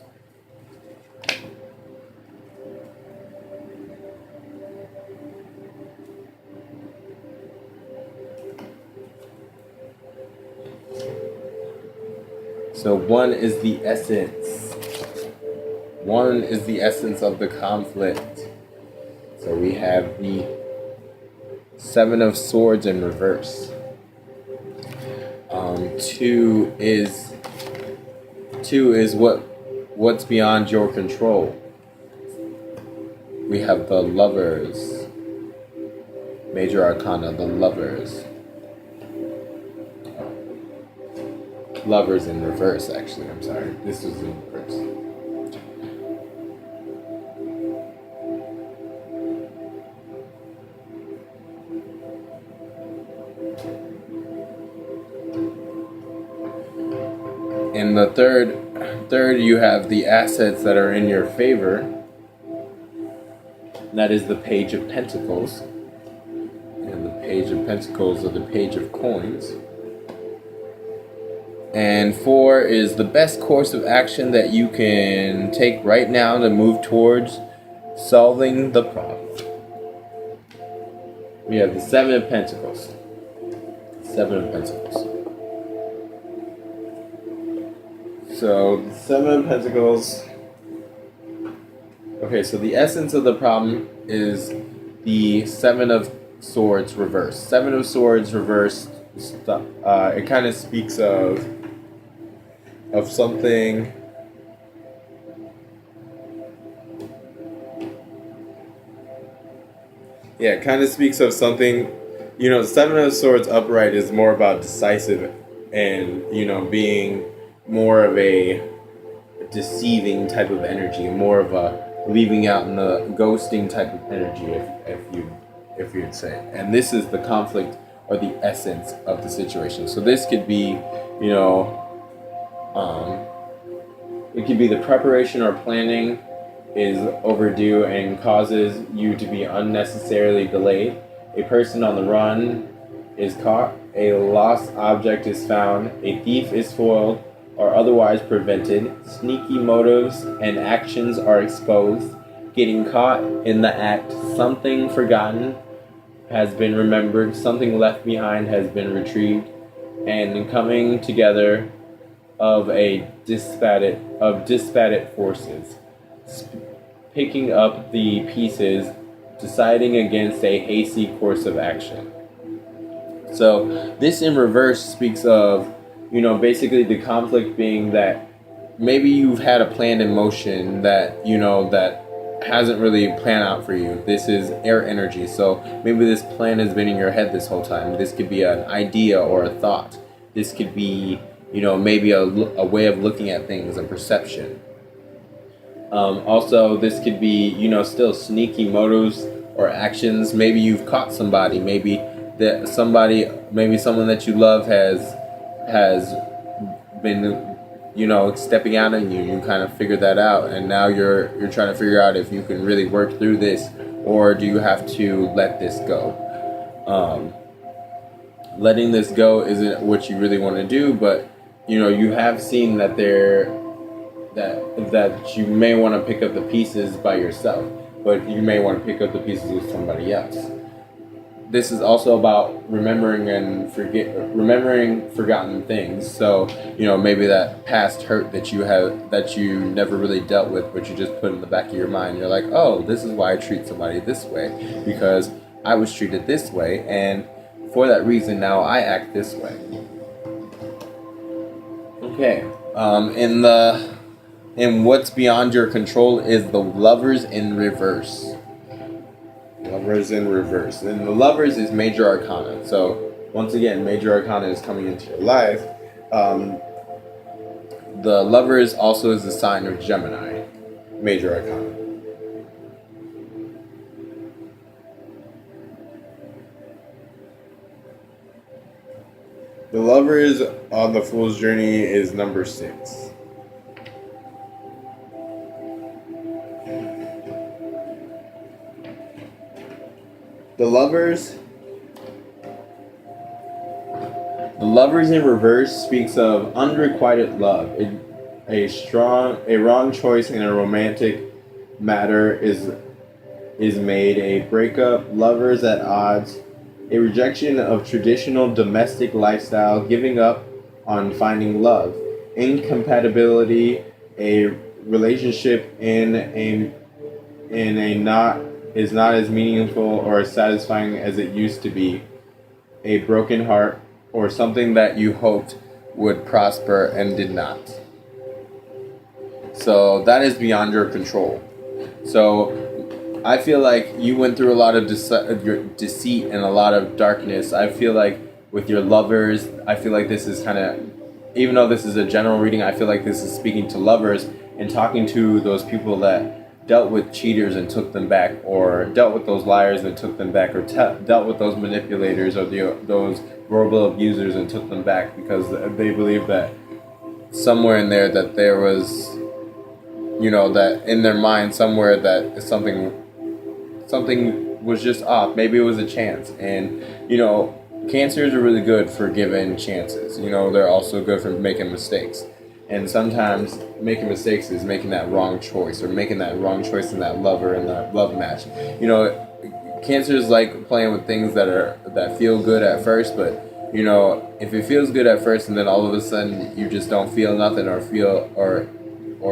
So 1 is the essence. 1 is the essence of the conflict. So we have the 7 of Swords in reverse. 2 is what's beyond your control. We have the Lovers. Major Arcana, the Lovers. Lovers in reverse, actually. I'm sorry. This was in reverse. In the third, you have the assets that are in your favor. And that is the Page of Pentacles. And the Page of Pentacles are the Page of Coins. And 4 is the best course of action that you can take right now to move towards solving the problem. We have the 7 of Pentacles. 7 of Pentacles. So, the 7 of Pentacles. Okay, so the essence of the problem is the 7 of Swords reversed. 7 of Swords reversed. It kind of speaks of something. Yeah, it kind of speaks of something. The 7 of Swords upright is more about decisive and, being more of a deceiving type of energy, more of a leaving out in the ghosting type of energy, if you'd say. And this is the conflict or the essence of the situation. So this could be, it could be the preparation or planning is overdue and causes you to be unnecessarily delayed. A person on the run is caught, a lost object is found, a thief is foiled or otherwise prevented, sneaky motives and actions are exposed, getting caught in the act, something forgotten has been remembered, something left behind has been retrieved, and coming together of disparate forces, picking up the pieces, deciding against a hasty course of action. So this in reverse speaks of, basically the conflict being that maybe you've had a plan in motion that, that hasn't really planned out for you. This is air energy. So maybe this plan has been in your head this whole time. This could be an idea or a thought. This could be, maybe a way of looking at things, a perception. Also, this could be, still sneaky motives or actions. Maybe you've caught somebody. Maybe someone that you love has been, stepping out on you. You kind of figured that out, and now you're trying to figure out if you can really work through this, or do you have to let this go? Letting this go isn't what you really want to do, but you have seen that that you may want to pick up the pieces by yourself, but you may want to pick up the pieces with somebody else. This is also about remembering forgotten things. So, maybe that past hurt that you never really dealt with, but you just put in the back of your mind. You're like, oh, this is why I treat somebody this way, because I was treated this way, and for that reason now I act this way. Okay. In what's beyond your control is the Lovers in reverse. Lovers in reverse. And the Lovers is major arcana. So once again, major arcana is coming into your life. The Lovers also is the sign of Gemini. Major arcana. The Lovers on the Fool's Journey is number 6. The Lovers in reverse speaks of unrequited love. A wrong choice in a romantic matter is made. A breakup, lovers at odds, a rejection of traditional domestic lifestyle, giving up on finding love, incompatibility, a relationship is not as meaningful or as satisfying as it used to be, a broken heart, or something that you hoped would prosper and did not. So that is beyond your control. So I feel like you went through a lot of deceit and a lot of darkness. I feel like with your lovers, I feel like this is kind of, even though this is a general reading, I feel like this is speaking to lovers and talking to those people that dealt with cheaters and took them back, or dealt with those liars and took them back, or dealt with those manipulators or those verbal abusers and took them back, because they believe that somewhere in there that there was, that in their mind somewhere that something was just off. Maybe it was a chance. And, Cancers are really good for giving chances. They're also good for making mistakes. And sometimes making mistakes is making that wrong choice, or making that wrong choice in that lover and that love match. Cancers like playing with things that feel good at first, but if it feels good at first and then all of a sudden you just don't feel nothing, or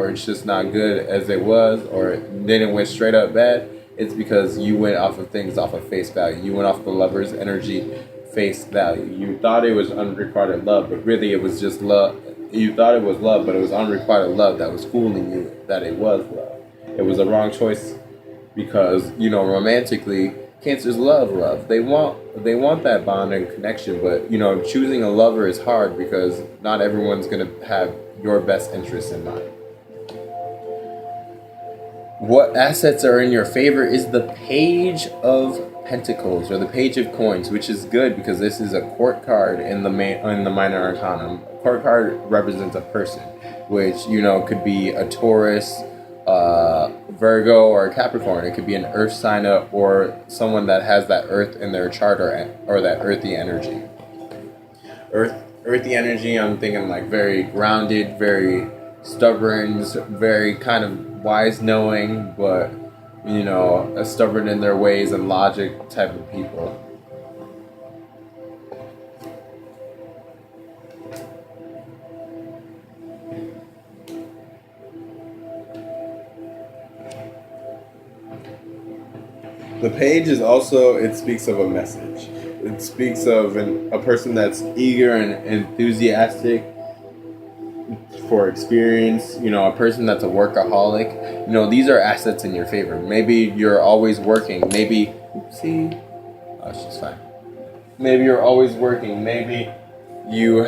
it's just not good as it was, or then it went straight up bad, it's because you went off of things off of face value. You went off the lover's energy face value. You thought it was unrequited love, but really it was just love. You thought it was love, but it was unrequited love that was fooling you that it was love. It was a wrong choice, because romantically, Cancers love love. They want that bond and connection, but choosing a lover is hard, because not everyone's gonna have your best interests in mind. What assets are in your favor is the Page of Pentacles, or the Page of Coins, which is good because this is a court card in the minor arcana. Court card represents a person, which could be a Taurus, Virgo or a Capricorn. It could be an earth sign or someone that has that earth in their chart or that earthy energy. Earthy energy, I'm thinking like very grounded, very stubborn, very kind of wise knowing, but stubborn in their ways and logic type of people. The page is also, it speaks of a message. It speaks of a person that's eager and enthusiastic for experience, a person that's a workaholic. These are assets in your favor. Maybe you're always working. Maybe, she's fine. Maybe you're always working. Maybe you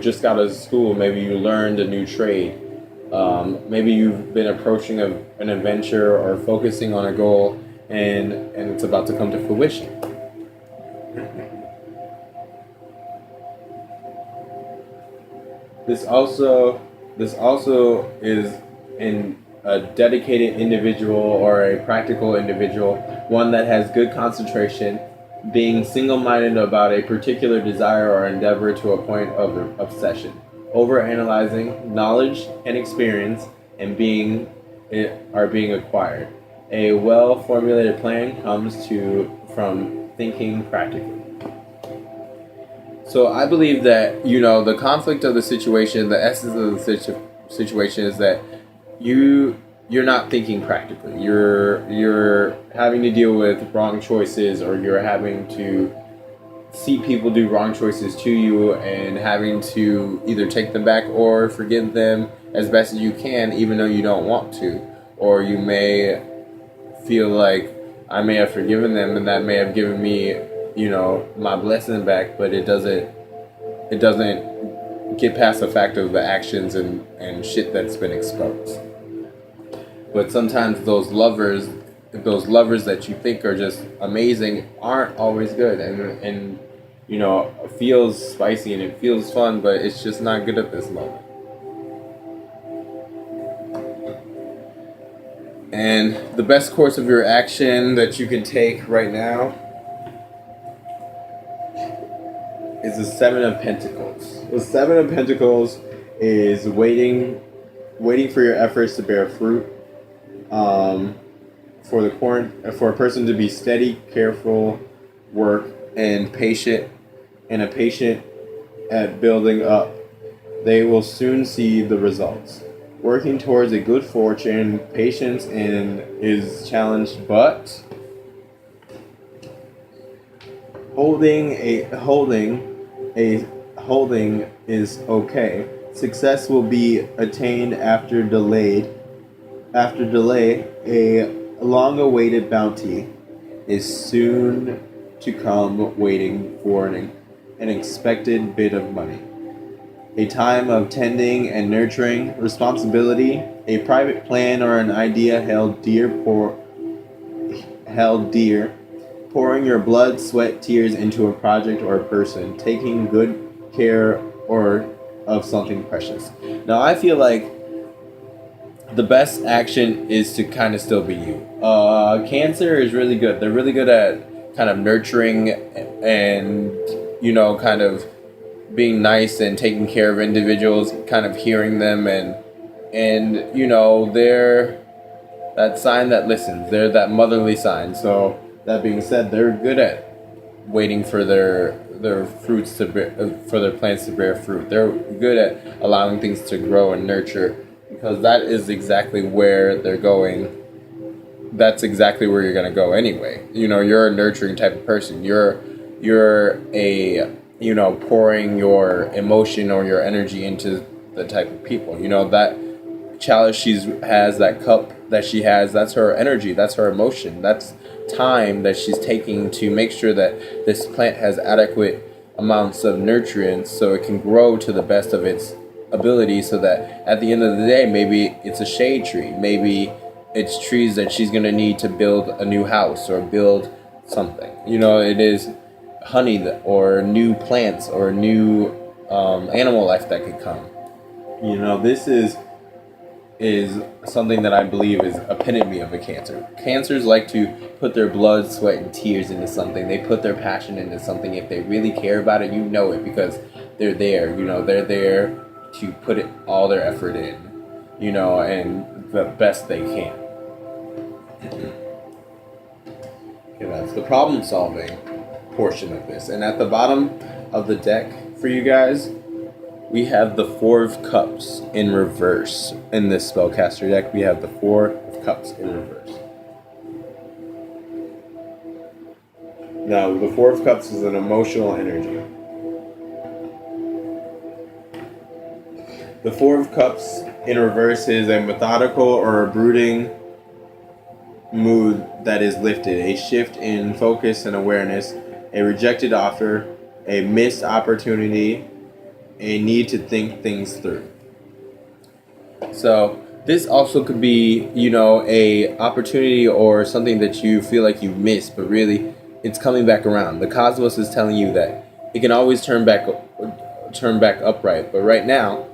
just got out of school. Maybe you learned a new trade. Maybe you've been approaching an adventure or focusing on a goal, and it's about to come to fruition. This also is in a dedicated individual or a practical individual, one that has good concentration, being single-minded about a particular desire or endeavor to a point of obsession. Overanalyzing, knowledge and experience are being acquired. A well-formulated plan comes from thinking practically. So I believe that, the conflict of the situation, the essence of the situation is that you're not thinking practically. You're having to deal with wrong choices, or you're having to see people do wrong choices to you and having to either take them back or forgive them as best as you can, even though you don't want to. Or you may feel like, I may have forgiven them and that may have given me, my blessing back, but it doesn't get past the fact of the actions and shit that's been exposed. But sometimes those lovers that you think are just amazing aren't always good, and feels spicy and it feels fun, but it's just not good at this moment. And the best course of your action that you can take right now is the Seven of Pentacles. The Seven of Pentacles is waiting for your efforts to bear fruit. For a person to be steady, careful, work, and patient at building up, they will soon see the results. Working towards a good fortune, patience is challenged, but holding is okay. Success will be attained after delay. A long-awaited bounty is soon to come, waiting for an expected bit of money. A time of tending and nurturing, responsibility, a private plan or an idea held dear, pouring your blood, sweat, tears into a project or a person, taking good care of something precious. Now, I feel like the best action is to kind of still be you. Cancer is really good. They're really good at kind of nurturing and, kind of being nice and taking care of individuals, kind of hearing them and they're that sign that listens. They're that motherly sign. So that being said, they're good at waiting for their fruits to for their plants to bear fruit. They're good at allowing things to grow and nurture, because that is exactly where they're going. That's exactly where you're going to go anyway. You're a nurturing type of person. You're a pouring your emotion or your energy into the type of people. That chalice she has, that cup that she has, that's her energy, that's her emotion, that's time that she's taking to make sure that this plant has adequate amounts of nutrients so it can grow to the best of its ability, so that at the end of the day, maybe it's a shade tree, maybe it's trees that she's going to need to build a new house or build something. It is honey or new plants or new animal life that could come. This is is something that I believe is epitome of a Cancer. Cancers like to put their blood, sweat, and tears into something. They put their passion into something. If they really care about it, you know it because they're there. They're there to put all their effort in, and the best they can. Okay, that's the problem solving portion of this. And at the bottom of the deck for you guys, we have the Four of Cups in reverse. In this spellcaster deck, we have the Four of Cups in reverse. Now, the Four of Cups is an emotional energy. The Four of Cups in reverse is a methodical or a brooding mood that is lifted, a shift in focus and awareness, a rejected offer, a missed opportunity, a need to think things through. So this also could be, a opportunity or something that you feel like you missed, but really it's coming back around. The cosmos is telling you that it can always turn back upright, but right now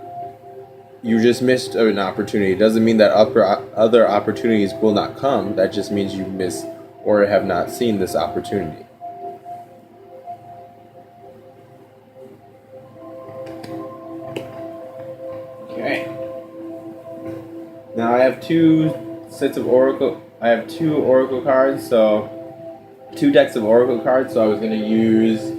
you just missed an opportunity. It doesn't mean that other opportunities will not come. That just means you missed or have not seen this opportunity. Okay. Now I have two oracle cards, so 2 decks of oracle cards, so I was going to use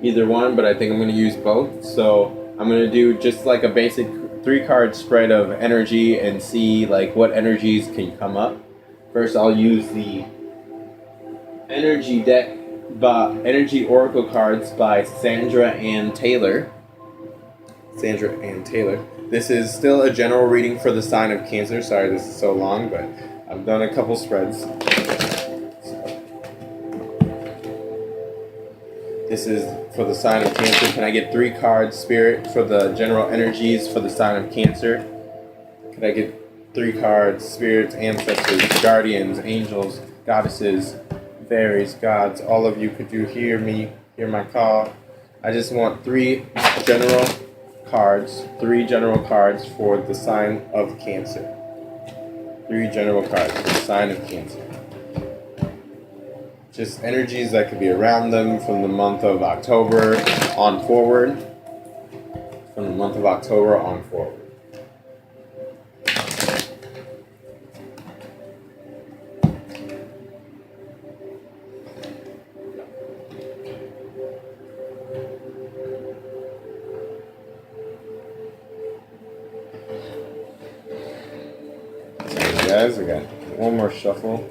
either one, but I think I'm going to use both. So I'm going to do just like a basic 3-card spread of energy and see like what energies can come up. First, I'll use the energy oracle cards by Sandra Ann Taylor. This is still a general reading for the sign of Cancer. Sorry this is so long, but I've done a couple spreads. This is for the sign of Cancer. Can I get 3 cards, Spirit, for the general energies for the sign of Cancer? Can I get 3 cards, Spirits, Ancestors, Guardians, Angels, Goddesses, Fairies, Gods? All of you, could you hear me, hear my call? I just want 3 general cards for the sign of Cancer. 3 general cards for the sign of Cancer. Just energies that could be around them from the month of October on forward. Sorry guys, I got one more shuffle.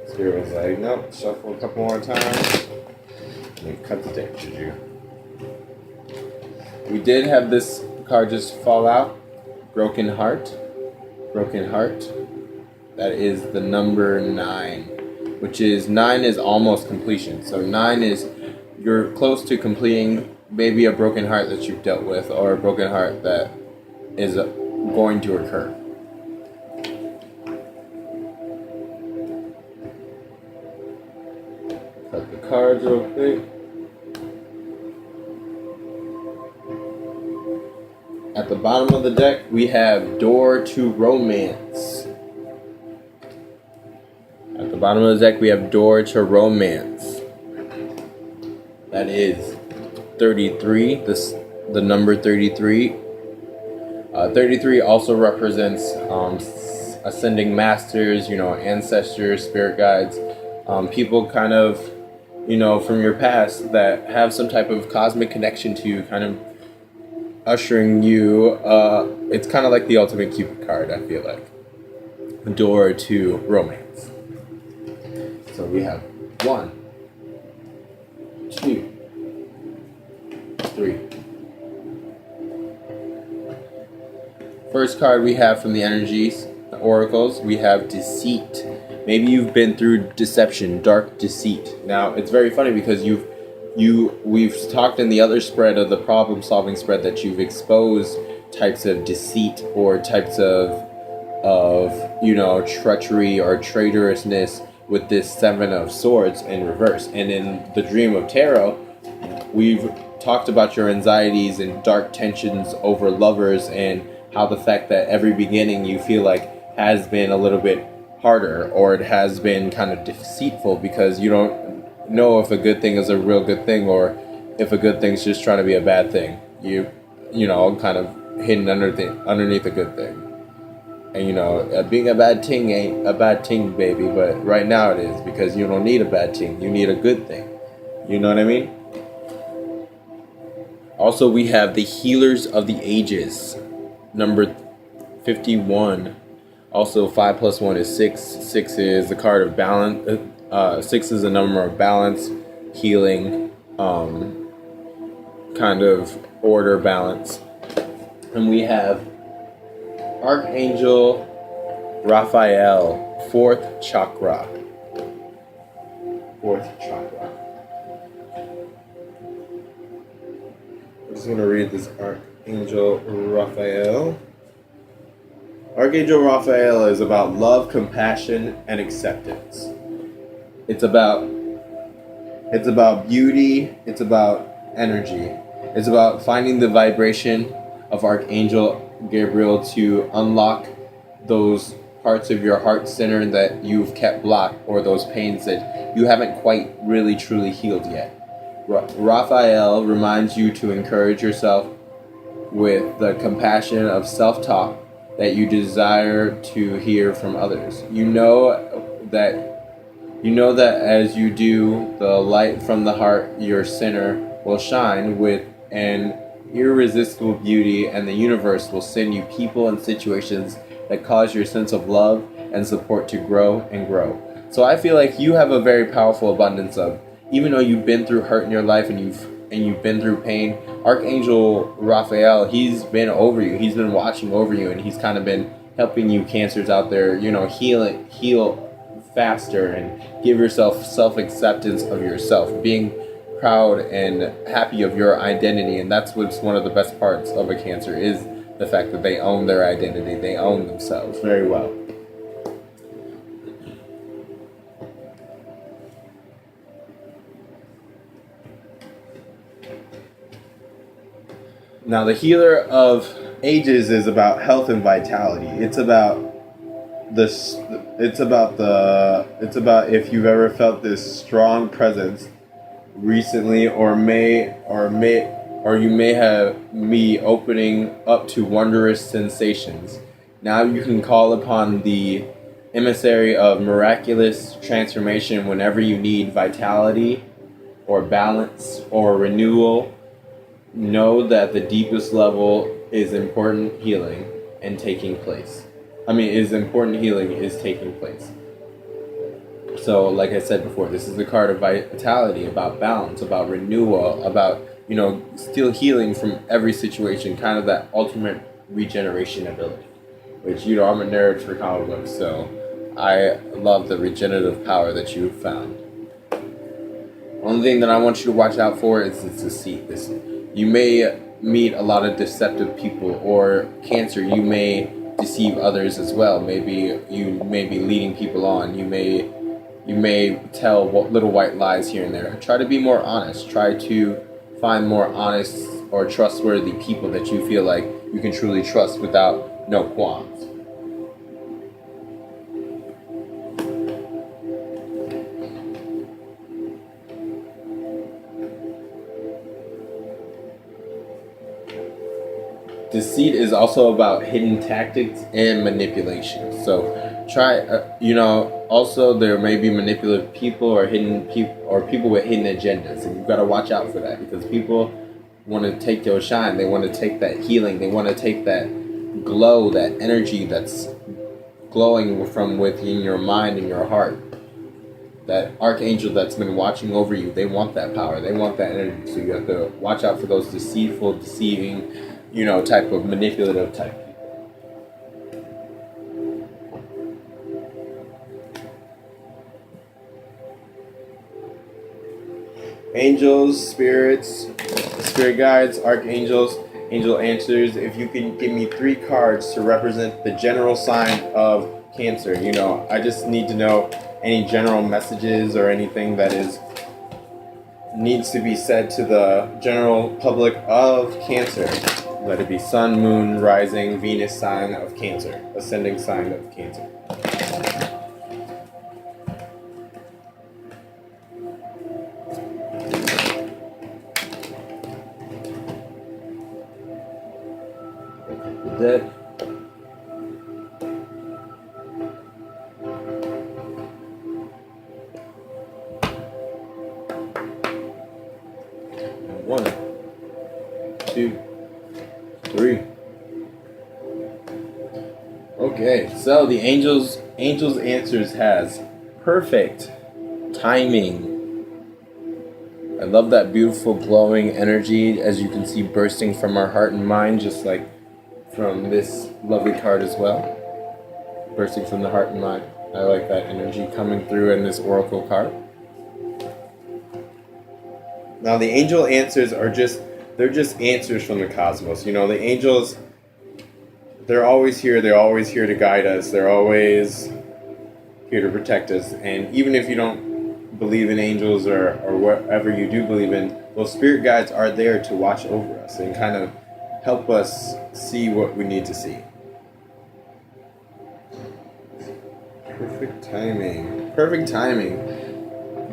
Spirit was like, nope, shuffle a couple more times. And cut the deck, Juju. We did have this card just fall out. Broken Heart. That is the number 9. Which is, 9 is almost completion. So 9 is, you're close to completing maybe a broken heart that you've dealt with, or a broken heart that is going to occur. Cut the cards real quick. At the bottom of the deck, we have Door to Romance. That is 33, the number 33. 33 also represents ascending masters, ancestors, spirit guides, people kind of, from your past that have some type of cosmic connection to you, kind of ushering you. It's kind of like the ultimate Cupid card, I feel like. Door to Romance. So we have 1, 2, 3. First card we have from the energies, the oracles, we have Deceit. Maybe you've been through deception, dark deceit. Now, it's very funny because we've talked in the other spread of the problem-solving spread that you've exposed types of deceit or types of treachery or traitorousness with this 7 of Swords in reverse. And in the Dream of Tarot, we've talked about your anxieties and dark tensions over lovers and how the fact that every beginning you feel like has been a little bit harder, or it has been kind of deceitful, because you don't know if a good thing is a real good thing, or if a good thing's just trying to be a bad thing. You know, kind of hidden underneath a good thing. And you know, being a bad thing ain't a bad thing, baby. But right now it is, because you don't need a bad thing. You need a good thing. You know what I mean? Also, we have the Healers of the Ages, number 51. Also, 5 plus 1 is 6. 6 is the card of balance. 6 is the number of balance, healing, kind of order, balance. And we have Archangel Raphael, 4th chakra. 4th chakra. I just want to read this Archangel Raphael. Archangel Raphael is about love, compassion, and acceptance. It's about beauty, it's about energy. It's about finding the vibration of Archangel Gabriel to unlock those parts of your heart center that you've kept blocked, or those pains that you haven't quite really truly healed yet. Raphael reminds you to encourage yourself with the compassion of self-talk that you desire to hear from others. You know that as you do, the light from the heart, your center, will shine with an irresistible beauty, and the universe will send you people and situations that cause your sense of love and support to grow and grow. So I feel like you have a very powerful abundance of, even though you've been through hurt in your life and you've been through pain, Archangel Raphael, he's been over you. He's been watching over you, and he's kind of been helping you cancers out there, you know, heal faster and give yourself self-acceptance of yourself, being proud and happy of your identity. And that's what's one of the best parts of a Cancer, is the fact that they own their identity. They own themselves very well. Now, the Healer of Ages is about health and vitality. It's about if you've ever felt this strong presence recently, or you may have me opening up to wondrous sensations. Now you can call upon the emissary of miraculous transformation whenever you need vitality or balance or renewal. Know that the deepest level is important healing and taking place. Is taking place. So, like I said before, this is the card of vitality, about balance, about renewal, about, you know, still healing from every situation, kind of that ultimate regeneration ability. Which, you know, I'm a nerd for comic books, so I love the regenerative power that you've found. Only thing that I want you to watch out for is deceit. You may meet a lot of deceptive people, or Cancer, you may deceive others as well. Maybe you may be leading people on. You may tell little white lies here and there. Try to be more honest. Try to find more honest or trustworthy people that you feel like you can truly trust without no qualms. Deceit is also about hidden tactics and manipulation. So try, also there may be manipulative people or people with hidden agendas, and you've got to watch out for that, because people want to take your shine. They want to take that healing. They want to take that glow, that energy that's glowing from within your mind and your heart. That archangel that's been watching over you, they want that power. They want that energy. So you have to watch out for those deceitful, deceiving, type of manipulative type. Angels, spirits, spirit guides, archangels, angel answers. If you can give me 3 cards to represent the general sign of Cancer. I just need to know any general messages or anything that needs to be said to the general public of Cancer. Let it be Sun, Moon, Rising, Venus sign of Cancer, ascending sign of Cancer. Dead. One, two, three. Okay, so the Angels Answers has perfect timing. I love that beautiful glowing energy, as you can see, bursting from our heart and mind, just like from this lovely card as well. Bursting from the heart and mind. I like that energy coming through in this oracle card. Now the angel answers they're just answers from the cosmos. You know, the angels, they're always here to guide us, they're always here to protect us. And even if you don't believe in angels or whatever you do believe in, those spirit guides are there to watch over us and kind of help us see what we need to see. Perfect timing. Perfect timing.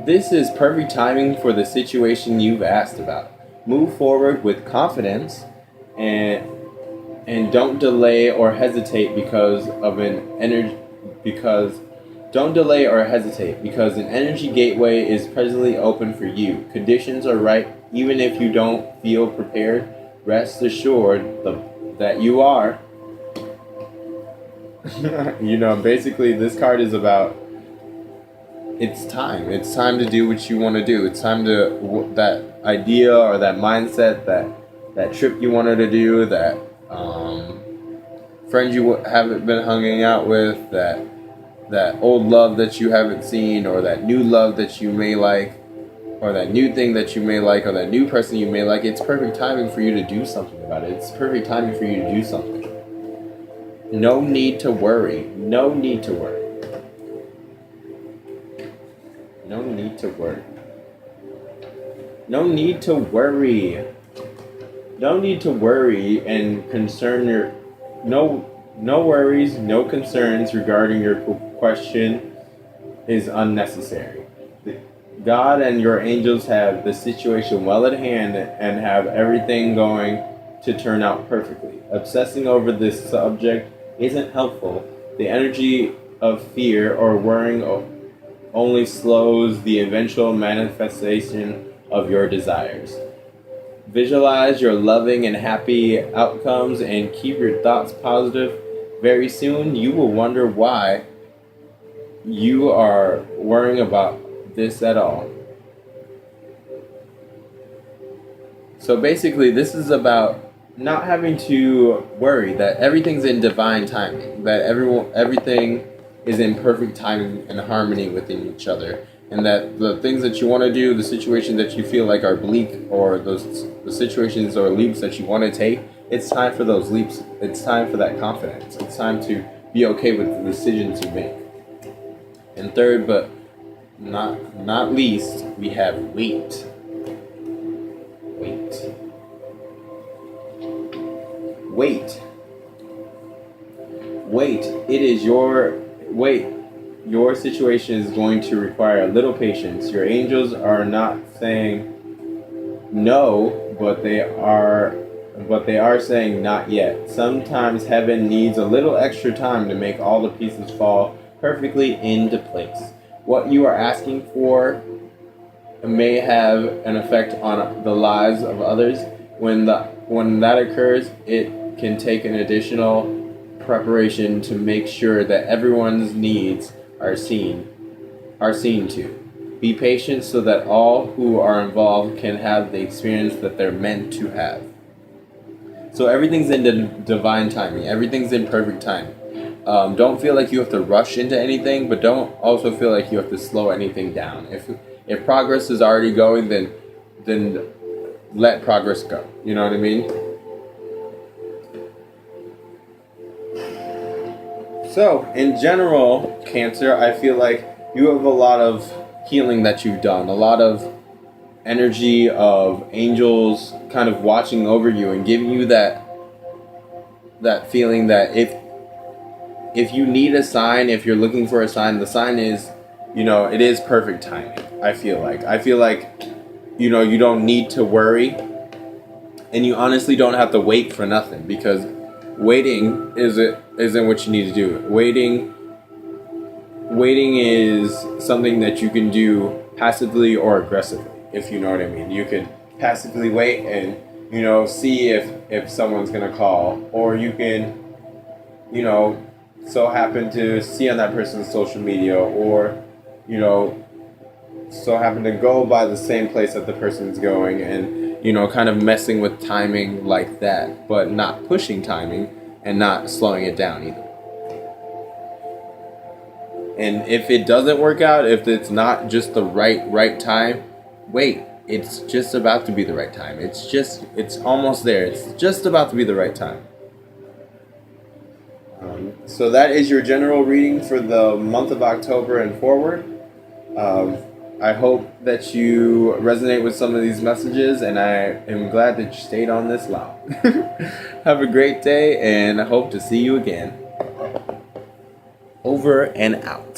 This is perfect timing for the situation you've asked about. Move forward with confidence and don't delay or hesitate because an energy gateway is presently open for you. Conditions are right even if you don't feel prepared. Rest assured that you are. You know, basically this card is about it's time. It's time to do what you want to do. It's time to that idea or that mindset, that trip you wanted to do, that friend you haven't been hanging out with, that old love that you haven't seen, or that new love that you may like, or that new thing that you may like, or that new person you may like. It's perfect timing for you to do something about it. It's perfect timing for you to do something. No need to worry. No need to worry. No need to worry. No need to worry. No need to worry and concern your... No worries, no concerns regarding your question is unnecessary. God and your angels have the situation well at hand and have everything going to turn out perfectly. Obsessing over this subject isn't helpful. The energy of fear or worrying only slows the eventual manifestation of your desires. Visualize your loving and happy outcomes and keep your thoughts positive. Very soon you will wonder why you are worrying about this at all. So basically this is about not having to worry, that everything's in divine timing, that everything is in perfect timing and harmony within each other, and that the things that you want to do, the situations that you feel like are bleak, or the situations or leaps that you want to take, it's time for those leaps. It's time for that confidence. It's time to be okay with the decisions you make. And third, but not least, we have wait. Wait. It is your situation is going to require a little patience. Your angels are not saying no, but they are saying not yet. Sometimes heaven needs a little extra time to make all the pieces fall perfectly into place. What you are asking for may have an effect on the lives of others. When that occurs, it can take an additional preparation to make sure that everyone's needs are seen to. Be patient so that all who are involved can have the experience that they're meant to have. So everything's in divine timing. Everything's in perfect time. Don't feel like you have to rush into anything, but don't also feel like you have to slow anything down. If progress is already going, then let progress go. You know what I mean? So, in general, Cancer, I feel like you have a lot of healing that you've done, a lot of energy of angels kind of watching over you and giving you that that feeling that if you need a sign, if you're looking for a sign, the sign is, it is perfect timing. I feel like you don't need to worry, and you honestly don't have to wait for nothing, because waiting isn't what you need to do. Waiting is something that you can do passively or aggressively, if you know what I mean. You could passively wait and see if someone's gonna call, or you can so happen to see on that person's social media, or so happen to go by the same place that the person's going, and kind of messing with timing like that, but not pushing timing and not slowing it down either. And if it doesn't work out, if it's not just the right time, wait. It's just about to be the right time. It's almost there. It's just about to be the right time. So that is your general reading for the month of October and forward. I hope that you resonate with some of these messages, and I am glad that you stayed on this long. Have a great day, and I hope to see you again. Over and out.